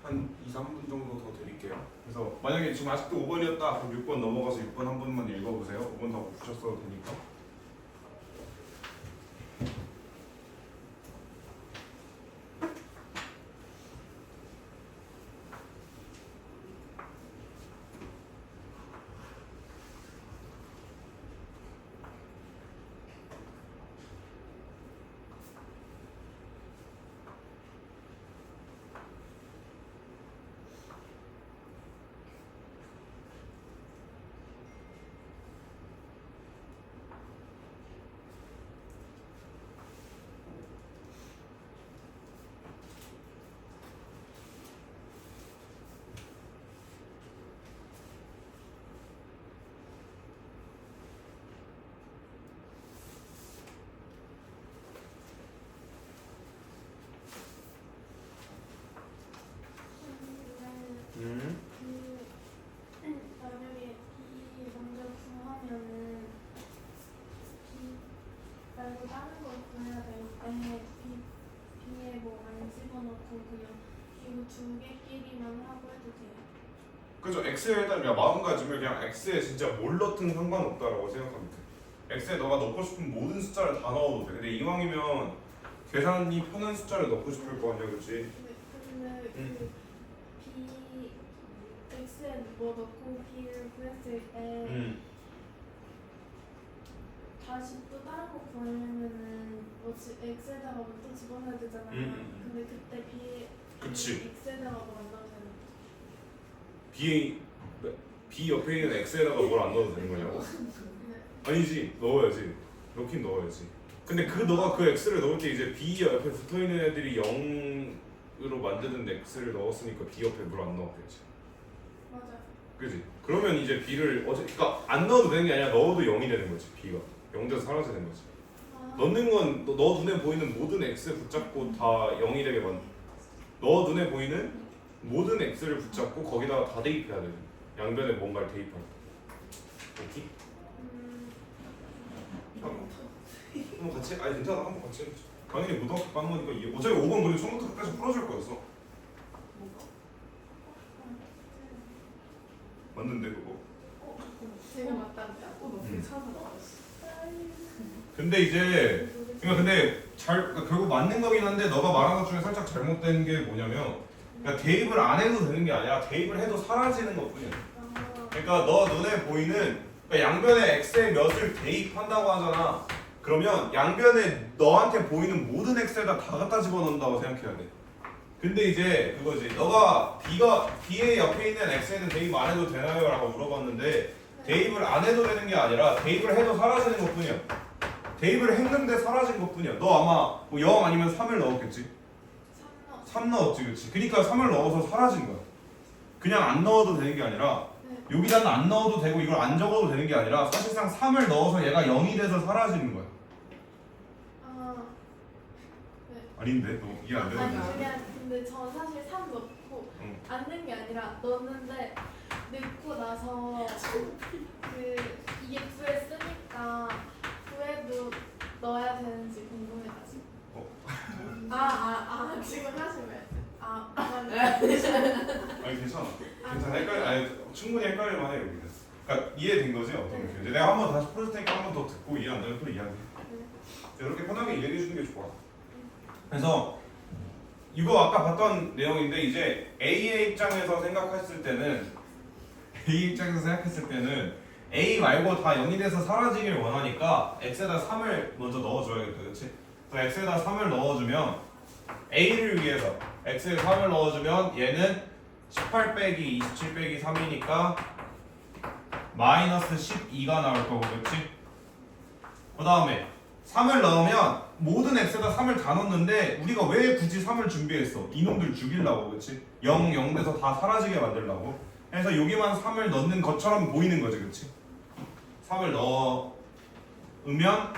한 2, 3분 정도 더 드릴게요. 그래서 만약에 지금 아직도 5번이었다 그럼 6번 넘어가서 6번 한 번만 읽어보세요. 5번 다 못 푸셨어도 되니까. B에 뭐 안 집어넣고 그냥 이거 두 개끼리만 하고 해도 돼요? 그죠? X에 일단 그냥 마음가짐을 그냥 X에 진짜 뭘 넣든 상관없다라고 생각하면 돼. X에 너가 넣고 싶은 모든 숫자를 다 넣어도 돼. 근데 이왕이면 계산이 편한 숫자를 넣고 싶을 거 아니야, 그렇지? 근데 그 B X에 뭐 넣고 B를 구했을 때 다시 또 다른 거 구하려면은 뭐 X에다가 뭐 또 집어넣어야 되잖아요. 근데 그때 그치. X에다가 뭐 안 넣으면 B 옆에 있는 X에다가 뭘 안 넣어도 되는 거냐고? 아니지, 넣어야지. 넣긴 넣어야지. 근데 너가 그 X를 넣을 때 이제 B 옆에 붙어 있는 애들이 0으로 만드는 X를 넣었으니까 B 옆에 물 안 넣었겠지. 맞아요. 그지? 그러면 이제 B를 그러니까 안 넣어도 되는 게 아니라 넣어도 0이 되는 거지. B가 0 돼서 사라지는 거지. 넣는 건 너 눈에 보이는 모든 X 붙잡고 다 0이 되게 너 눈에 보이는 모든 X를 붙잡고 거기다가 다 대입해야 돼. 양변에 뭔가를 대입할 때. 오케이? 한번 같이 아니 괜찮아 한번 같이 해보자. 당연히 고등학교 까는 거니까 어차피 5번 그리고 처음부터 끝까지 풀어줄 거였어. 맞는데 그거. 제가 맞다고요? 너 되게 찾아 나왔어. 근데 이제 근데 그러니까 결국 맞는 거긴 한데 너가 말한 것 중에 살짝 잘못된 게 뭐냐면 그러니까 대입을 안 해도 되는 게 아니라 대입을 해도 사라지는 것뿐이야. 그러니까 너 눈에 보이는 그러니까 양변에 x의 몇을 대입한다고 하잖아. 그러면 양변에 너한테 보이는 모든 x에다 다 갖다 집어넣는다고 생각해야 돼. 근데 이제 그거지. 너가 B의 옆에 있는 x에는 대입 안 해도 되나요? 라고 물어봤는데 대입을 안 해도 되는 게 아니라 대입을 해도 사라지는 것뿐이야. 대입을 했는데 사라진 것뿐이야. 너 아마 뭐 0 아니면 3을 넣었겠지? 3 넣었지, 그치? 그러니까 3을 넣어서 사라진 거야. 그냥 안 넣어도 되는 게 아니라 여기다는 안 넣어도 되고 이걸 안 적어도 되는 게 아니라 사실상 3을 넣어서 얘가 0이 돼서 사라지는 거야. 아닌데? 너 이해 안 되는 거지? 그냥 근데 저 사실 3 넣고 안 넣은 게 아니라 넣었는데 넣고 나서 이게 9에 쓰니까 9에도 넣어야 되는지 궁금해가지고. 지금 하시면 아니 괜찮아. 아니 충분히 헷갈릴 만해 여기는. 그러니까 이해된 거지 어떤 느낌인지. 내가 한번 다시 풀어줄 테니까 한 번 더 듣고 이해 안 되면 또 이해하게. 이렇게 편하게 이해해 주는 게 좋아. 그래서 이거 아까 봤던 내용인데 이제 A의 입장에서 생각했을 때는 A 말고 다 0이 돼서 사라지길 원하니까 X에다 3을 먼저 넣어줘야겠다, 그렇지? 그래서 X에다 3을 넣어주면 A를 위해서 X에 3을 넣어주면 얘는 18 빼기 27 빼기 3이니까 마이너스 12가 나올 거고, 그렇지? 그 다음에 3을 넣으면 모든 x에다 3을 다 넣는데 우리가 왜 굳이 3을 준비했어? 이놈들 죽이려고, 그렇지? 0, 0 돼서 다 사라지게 만들려고. 그래서 여기만 3을 넣는 것처럼 보이는 거지, 그렇지? 3을 넣으면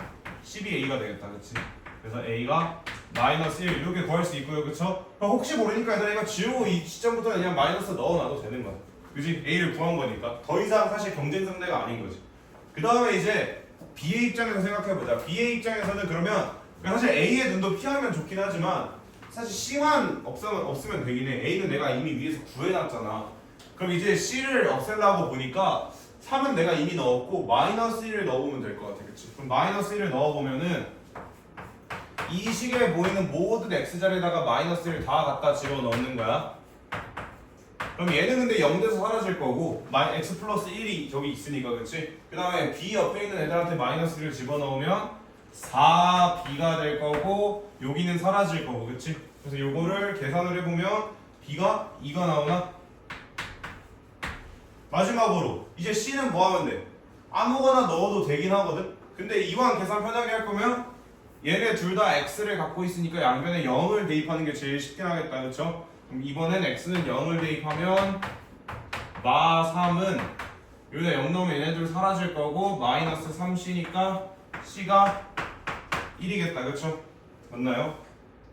12a가 되겠다, 그렇지? 그래서 a가 마이너스 1 이렇게 구할 수 있고요, 그렇죠? 혹시 모르니까 얘들아 지우고 이 시점부터 그냥 마이너스 넣어놔도 되는 거야, 그렇지? a를 구한 거니까 더 이상 사실 경쟁 상대가 아닌 거지. 그 다음에 이제 B의 입장에서 생각해보자. B의 입장에서는 그러면 사실 A의 눈도 피하면 좋긴 하지만 사실 C만 없으면 되긴 해. A는 내가 이미 위에서 구해놨잖아. 그럼 이제 C를 없애려고 보니까 3은 내가 이미 넣었고 마이너스 1을 넣어보면 될 것 같아, 그치? 그럼 마이너스 1을 넣어보면은 이 식에 보이는 모든 X자리에다가 마이너스 1을 다 갖다 집어넣는 거야. 그럼 얘는 근데 0 돼서 사라질 거고 x 플러스 1이 저기 있으니까, 그치? 그 다음에 b 옆에 있는 애들한테 마이너스 1을 집어넣으면 4b가 될 거고 여기는 사라질 거고, 그치? 그래서 요거를 계산을 해보면 b가 2가 나오나? 마지막으로 이제 c는 뭐 하면 돼? 아무거나 넣어도 되긴 하거든? 근데 이왕 계산 편하게 할 거면 얘네 둘 다 x를 갖고 있으니까 양변에 0을 대입하는 게 제일 쉽긴 하겠다, 그쵸? 그럼 이번엔 x는 0을 대입하면 마 3은 여기다 0 넣으면 얘네들 사라질 거고 마이너스 3c니까 c가 1이겠다, 그쵸? 맞나요?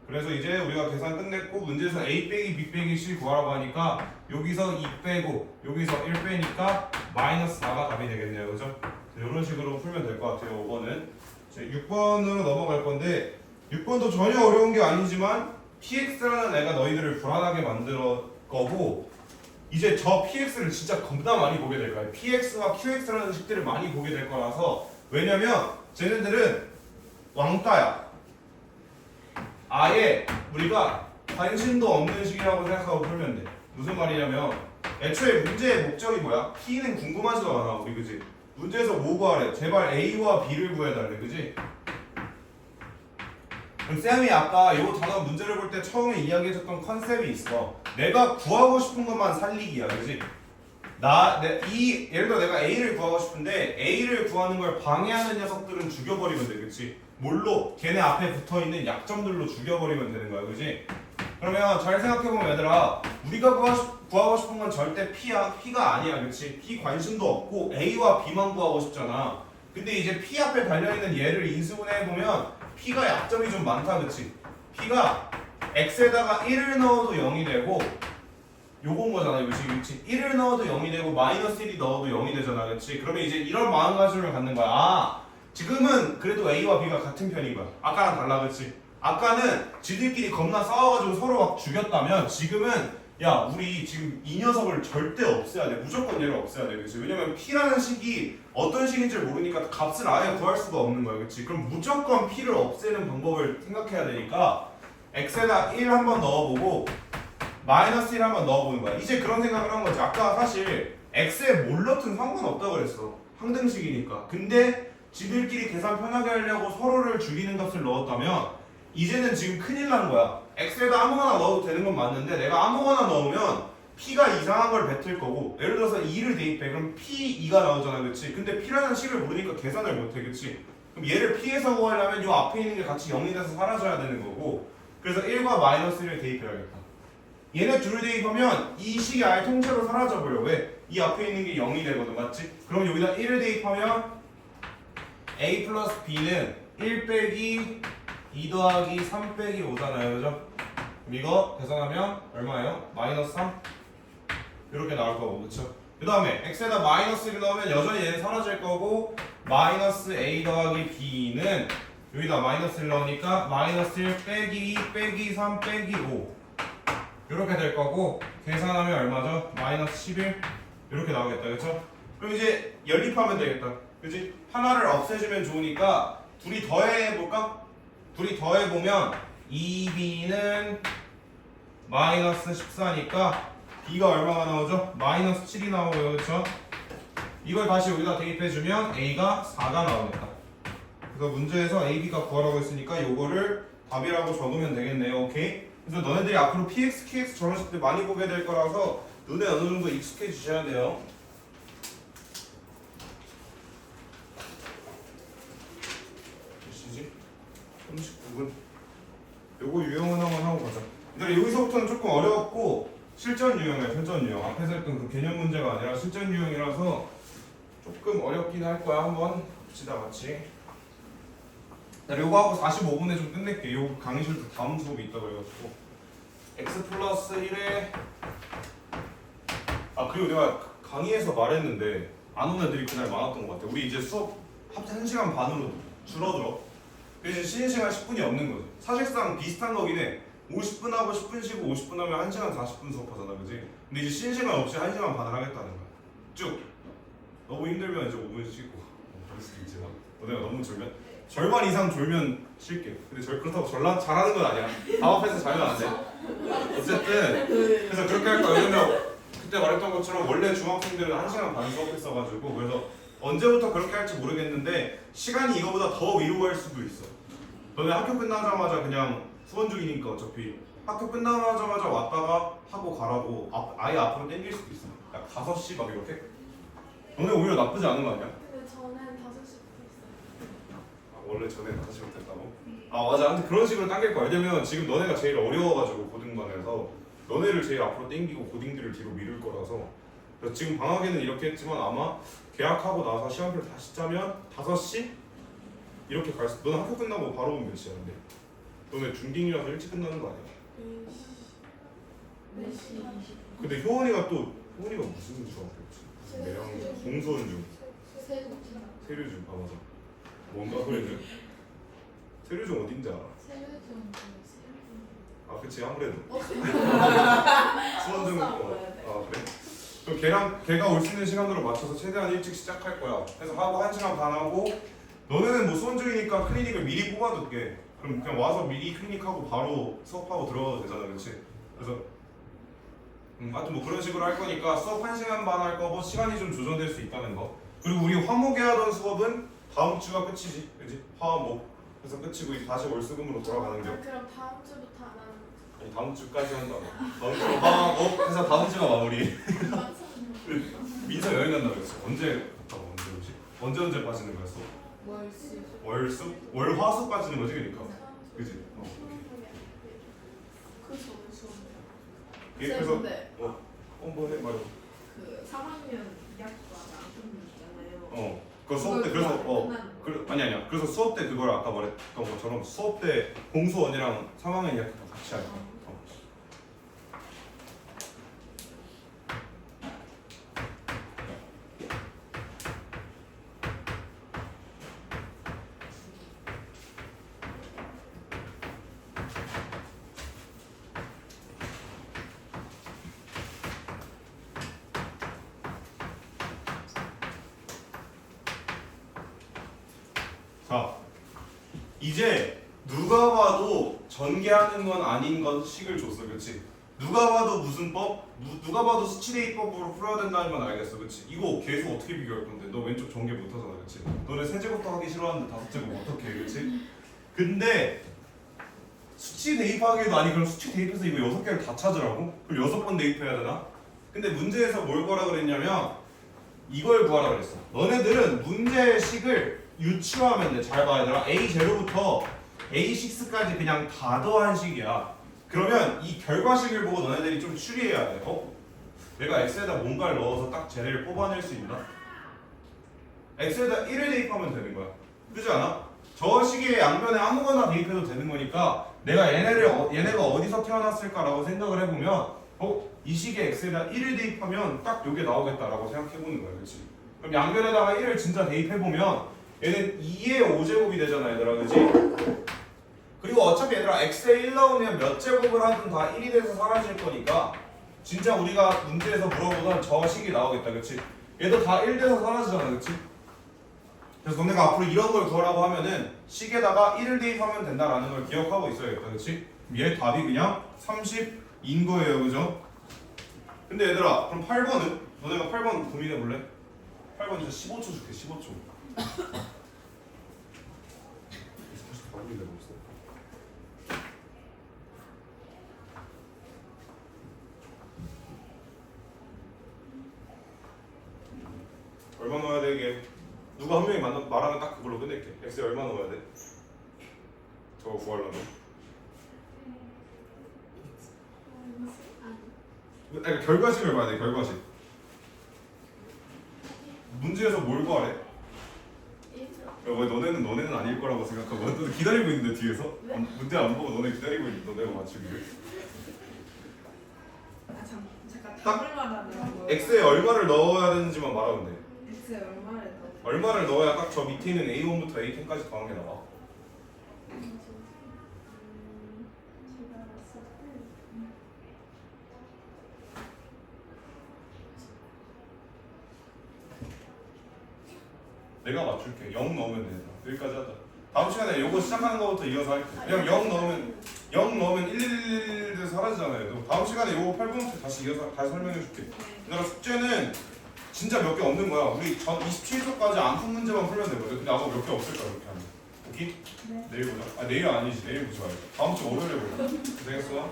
그래서 이제 우리가 계산 끝냈고 문제에서 a 빼기 b 빼기 c 구하라고 하니까 여기서 2 빼고 여기서 1 빼니까 마이너스 4가 답이 되겠네요, 그죠? 이런 식으로 풀면 될 것 같아요. 5번은 6번으로 넘어갈 건데 6번도 전혀 어려운 게 아니지만 px라는 애가 너희들을 불안하게 만들 거고 이제 저 px를 진짜 겁나 많이 보게 될 거야. px와 qx라는 식들을 많이 보게 될 거라서 왜냐면 쟤네들은 왕따야. 아예 우리가 관심도 없는 식이라고 생각하고 풀면 돼. 무슨 말이냐면 애초에 문제의 목적이 뭐야? P는 궁금하지도 않아 우리 그지? 문제에서 뭐 구하래? 제발 A와 B를 구해달래 그지? 그럼 쌤이 아까 요 단어 문제를 볼 때 처음에 이야기해줬던 컨셉이 있어. 내가 구하고 싶은 것만 살리기야 그지? 예를 들어 내가 A를 구하고 싶은데 A를 구하는 걸 방해하는 녀석들은 죽여버리면 돼 그치? 뭘로? 걔네 앞에 붙어있는 약점들로 죽여버리면 되는 거야 그치? 그러면 잘 생각해보면 얘들아 우리가 구하고 싶은 건 절대 P야 P가 아니야 그치? P 관심도 없고 A와 B만 구하고 싶잖아. 근데 이제 P 앞에 달려있는 얘를 인수분해해보면 P가 약점이 좀 많다 그치? P가 X에다가 1을 넣어도 0이 되고 요건 거잖아 그치? 1을 넣어도 0이 되고 마이너스 1이 넣어도 0이 되잖아 그치? 그러면 이제 이런 마음가짐을 갖는 거야. 아 지금은 그래도 A와 B가 같은 편인 거야. 아까랑 달라 그치? 아까는 지들끼리 겁나 싸워가지고 서로 막 죽였다면 지금은 야 우리 지금 이 녀석을 절대 없애야 돼. 무조건 얘를 없애야 돼 그치? 왜냐면 P라는 식이 어떤 식인지 모르니까 값을 아예 구할 수가 없는 거야 그치? 그럼 무조건 P를 없애는 방법을 생각해야 되니까 X에다 1 한번 넣어보고 마이너스 1 한번 넣어보는 거야. 이제 그런 생각을 한 거지. 아까 사실 X에 뭘 넣든 상관없다고 그랬어. 항등식이니까. 근데 지들끼리 계산 편하게 하려고 서로를 죽이는 값을 넣었다면 이제는 지금 큰일 난 거야. X에다 아무거나 넣어도 되는 건 맞는데 내가 아무거나 넣으면 P가 이상한 걸 뱉을 거고 예를 들어서 2를 대입해. 그럼 P2가 나오잖아 그치? 근데 P라는 식을 모르니까 계산을 못해 그치? 그럼 얘를 P에서 구하려면 이 앞에 있는 게 같이 0이 돼서 사라져야 되는 거고 그래서 1과 마이너스 1을 대입해야겠다. 얘네 둘을 대입하면 이 식이 아예 통째로 사라져버려. 왜? 이 앞에 있는 게 0이 되거든 맞지? 그럼 여기다 1을 대입하면 A 플러스 B는 1 빼기 2 더하기 3 빼기 5잖아요 그죠? 그럼 이거 계산하면 얼마예요? 마이너스 3? 이렇게 나올 거고 그쵸? 그 다음에 X에다 마이너스 1을 넣으면 여전히 얘는 사라질 거고 마이너스 A 더하기 B는 여기다 마이너스 1 넣으니까 마이너스 1 빼기 2 빼기 3 빼기 5 이렇게 될 거고 계산하면 얼마죠? 마이너스 11 이렇게 나오겠다 그쵸? 그럼 이제 연립하면 되겠다 그치? 하나를 없애주면 좋으니까 둘이 더해볼까? 둘이 더해보면 2B는 마이너스 14니까 B가 얼마가 나오죠? 마이너스 7이 나오고요 그쵸? 이걸 다시 여기다 대입해주면 A가 4가 나오겠다. 그래서 문제에서 A, B가 구하라고 했으니까 요거를 답이라고 적으면 되겠네요. 오케이? 그래서 너네들이 앞으로 PX, QX 저런 식들 많이 보게 될 거라서 눈에 어느 정도 익숙해지셔야 돼요. 몇 시지? 39분. 요거 유형 하나만 하고 가자. 근데 여기서부터는 조금 어려웠고 실전 유형이야. 실전 유형. 앞에서 했던 그 개념 문제가 아니라 실전 유형이라서 조금 어렵긴 할 거야. 한번 봅시다 같이. 요거 하고 45분에 좀 끝낼게. 요 강의실도 다음 수업이 있다 그래가지고 x 플러스 1에 그리고 내가 강의에서 말했는데 안 온 애들이 그날 많았던 것 같아. 우리 이제 수업 1시간 반으로 줄어들어. 그래서 쉬는 시간 10분이 없는 거지. 사실상 비슷한 거긴 해. 50분 하고 10분 쉬고 50분 하면 1시간 40분 수업하잖아 그지? 근데 이제 쉬는 시간 없이 1시간 반을 하겠다는 거야. 쭉. 너무 힘들면 이제 5분 쉬고 그럴 수도 있지만 너네가 너무 졸면 절반 이상 졸면 쉴게. 근데 그렇다고 잘하는 건 아니야. 밥 앞에서 자면 안 돼. 어쨌든 그래서 그렇게 할 거야. 왜냐면 그때 말했던 것처럼 원래 중학생들은 1시간 반 수업했어가지고 그래서 언제부터 그렇게 할지 모르겠는데 시간이 이거보다 더 위로 갈 수도 있어. 너네 학교 끝나자마자 그냥 수원 중이니까 어차피 학교 끝나자마자 왔다가 하고 가라고 아예 앞으로 당길 수도 있어. 약 5시 막 이렇게. 너네 오히려 나쁘지 않은 거 아니야? 근데 저는 5시부터 있어요. 원래 전에 5시부터 했다고? 맞아. 근데 그런 식으로 당길 거야. 왜냐면 지금 너네가 제일 어려워가지고 고등반에서 너네를 제일 앞으로 당기고 고딩들을 뒤로 미룰 거라서 그래서 지금 방학에는 이렇게 했지만 아마 개학하고 나서 시간표를 다시 짜면 5시? 이렇게 갈 수. 너는 학교 끝나고 바로 오면 몇 시야 근데? 너네 중딩이라서 일찍 끝나는 거 아니야? 4시. 근데 효원이가 무슨 중학교였지? 매형 공소은 중 세류 중 맞아. 뭔가 소리는 세류중 어딘지 알아? 세류중 아 그치 아무래도 어? 수원중 그래? 그럼 걔가 올 수 있는 시간으로 맞춰서 최대한 일찍 시작할 거야. 그래서 하고 1시간 반 하고 너네는 뭐 수원중이니까 클리닉을 미리 뽑아둘게. 그럼 그냥 와서 미리 클리닉하고 바로 수업하고 들어가도 되잖아, 그렇지? 그래서 하여튼 뭐 그런 식으로 할 거니까 수업 1시간 반 할 거고 시간이 좀 조정될 수 있다는 거. 그리고 우리 화목에 하던 수업은 다음 주가 끝이지, 그렇지? 화목. 그래서 끝이고 이제 다시 월수금으로 돌아가는 겨. 그럼 다음 주부터 안 하는 아니 다음 주까지 한다고. 다음 주 화목 해서 다음 주가 마무리. 거 민서 여행 간다 그랬어. 언제 갔다고 언제 오지? 언제 빠지는 거였어? 월수 월수? 월화수 빠지는 거지 그러니까. 그지? 그 저는 수업 그래서 근데 뭐 해 말해. 그 3학년 2학과가 안편님 있잖아요. 그 수업 때 그래서 끝난 거. 아니야. 그래서 수업 때 그걸 아까 말했던 것처럼 수업 때 공수원이랑 3학년 2학과 같이 할 거야. 자, 이제 누가 봐도 전개하는 건 아닌 건 식을 줬어, 그렇지? 누가 봐도 무슨 법? 누가 봐도 수치대입법으로 풀어야 된다는 건 알겠어, 그렇지? 이거 계속 어떻게 비교할 건데? 너 왼쪽 전개 못 하잖아, 그렇지? 너네 세제곱도 하기 싫어하는데 다섯 제곱 어떻게 해, 그렇지? 근데 수치 대입하기에도 아니 그럼 수치 대입해서 이거 6개를 다 찾으라고? 그럼 6번 대입해야 되나? 근데 문제에서 뭘 구하라 그랬냐면 이걸 구하라 그랬어. 너네들은 문제식을 유추하면 돼. 잘 봐 얘들아. A0부터 A6까지 그냥 다 더한 식이야. 그러면 이 결과식을 보고 너네들이 좀 추리해야 돼. 내가 X에다 뭔가를 넣어서 딱 쟤네를 뽑아낼 수 있나? X에다 1을 대입하면 되는 거야. 그렇지 않아? 저 식의 양변에 아무거나 대입해도 되는 거니까 내가 얘네가 어디서 태어났을까라고 생각을 해보면 이 식의 X에다 1을 대입하면 딱 요게 나오겠다라고 생각해보는 거야. 그렇지? 그럼 양변에다가 1을 진짜 대입해보면 얘는 2의 5제곱이 되잖아 얘들아, 그치? 그리고 어차피 얘들아 x에 1 넣으면 몇 제곱을 하든 다 1이 돼서 사라질 거니까 진짜 우리가 문제에서 물어보던 저 식이 나오겠다, 그치? 얘도 다 1 돼서 사라지잖아, 그치? 그래서 너네가 앞으로 이런 걸 구하라고 하면은 식에다가 1을 대입하면 된다라는 걸 기억하고 있어야겠다, 그치? 얘 답이 그냥 30인 거예요, 그죠? 근데 얘들아 그럼 8번은? 너네가 8번 고민해볼래? 8번 이제 15초 줄게, 15초. 많이 내고 있어. 얼마 넣어야 돼 이게? 누가 한 명이 말하면 딱 그걸로 끝낼게. X에 얼마 넣어야 돼? 저거 구하려면? 아니 결과식을 봐야 돼. 결과식. 문제에서 뭘 구하래? 왜 너네는 아닐 거라고 생각하고 너네 기다리고 있는데 뒤에서? 문제 안 보고 너네 기다리고 있는데 너네가 맞추기를. 잠깐 딱 답을 말하는 거예요. X에 얼마를 넣어야 되는지만 말하면 돼. X에 얼마를 넣어? 얼마를 넣어야 딱 저 밑에 있는 A1부터 A10까지 더한 게 나와. 내가 맞출게. 0 넣으면 돼. 여기까지 하자. 다음 시간에 요거 시작하는 거부터 이어서 할게. 그냥 0 넣으면 1 돼서 사라지잖아요. 다음 시간에 요거 8번부터 다시 이어서 다시 설명해 줄게. 내가 숙제는 진짜 몇 개 없는 거야. 우리 전 27초까지 안 푼 문제만 풀면 되거든. 근데 아마 몇 개 없을 거야 이렇게 하면. 오케이? 네. 내일 보자. 내일 아니지. 내일 보지 말고. 다음 주 월요일에 보자. 되겠어?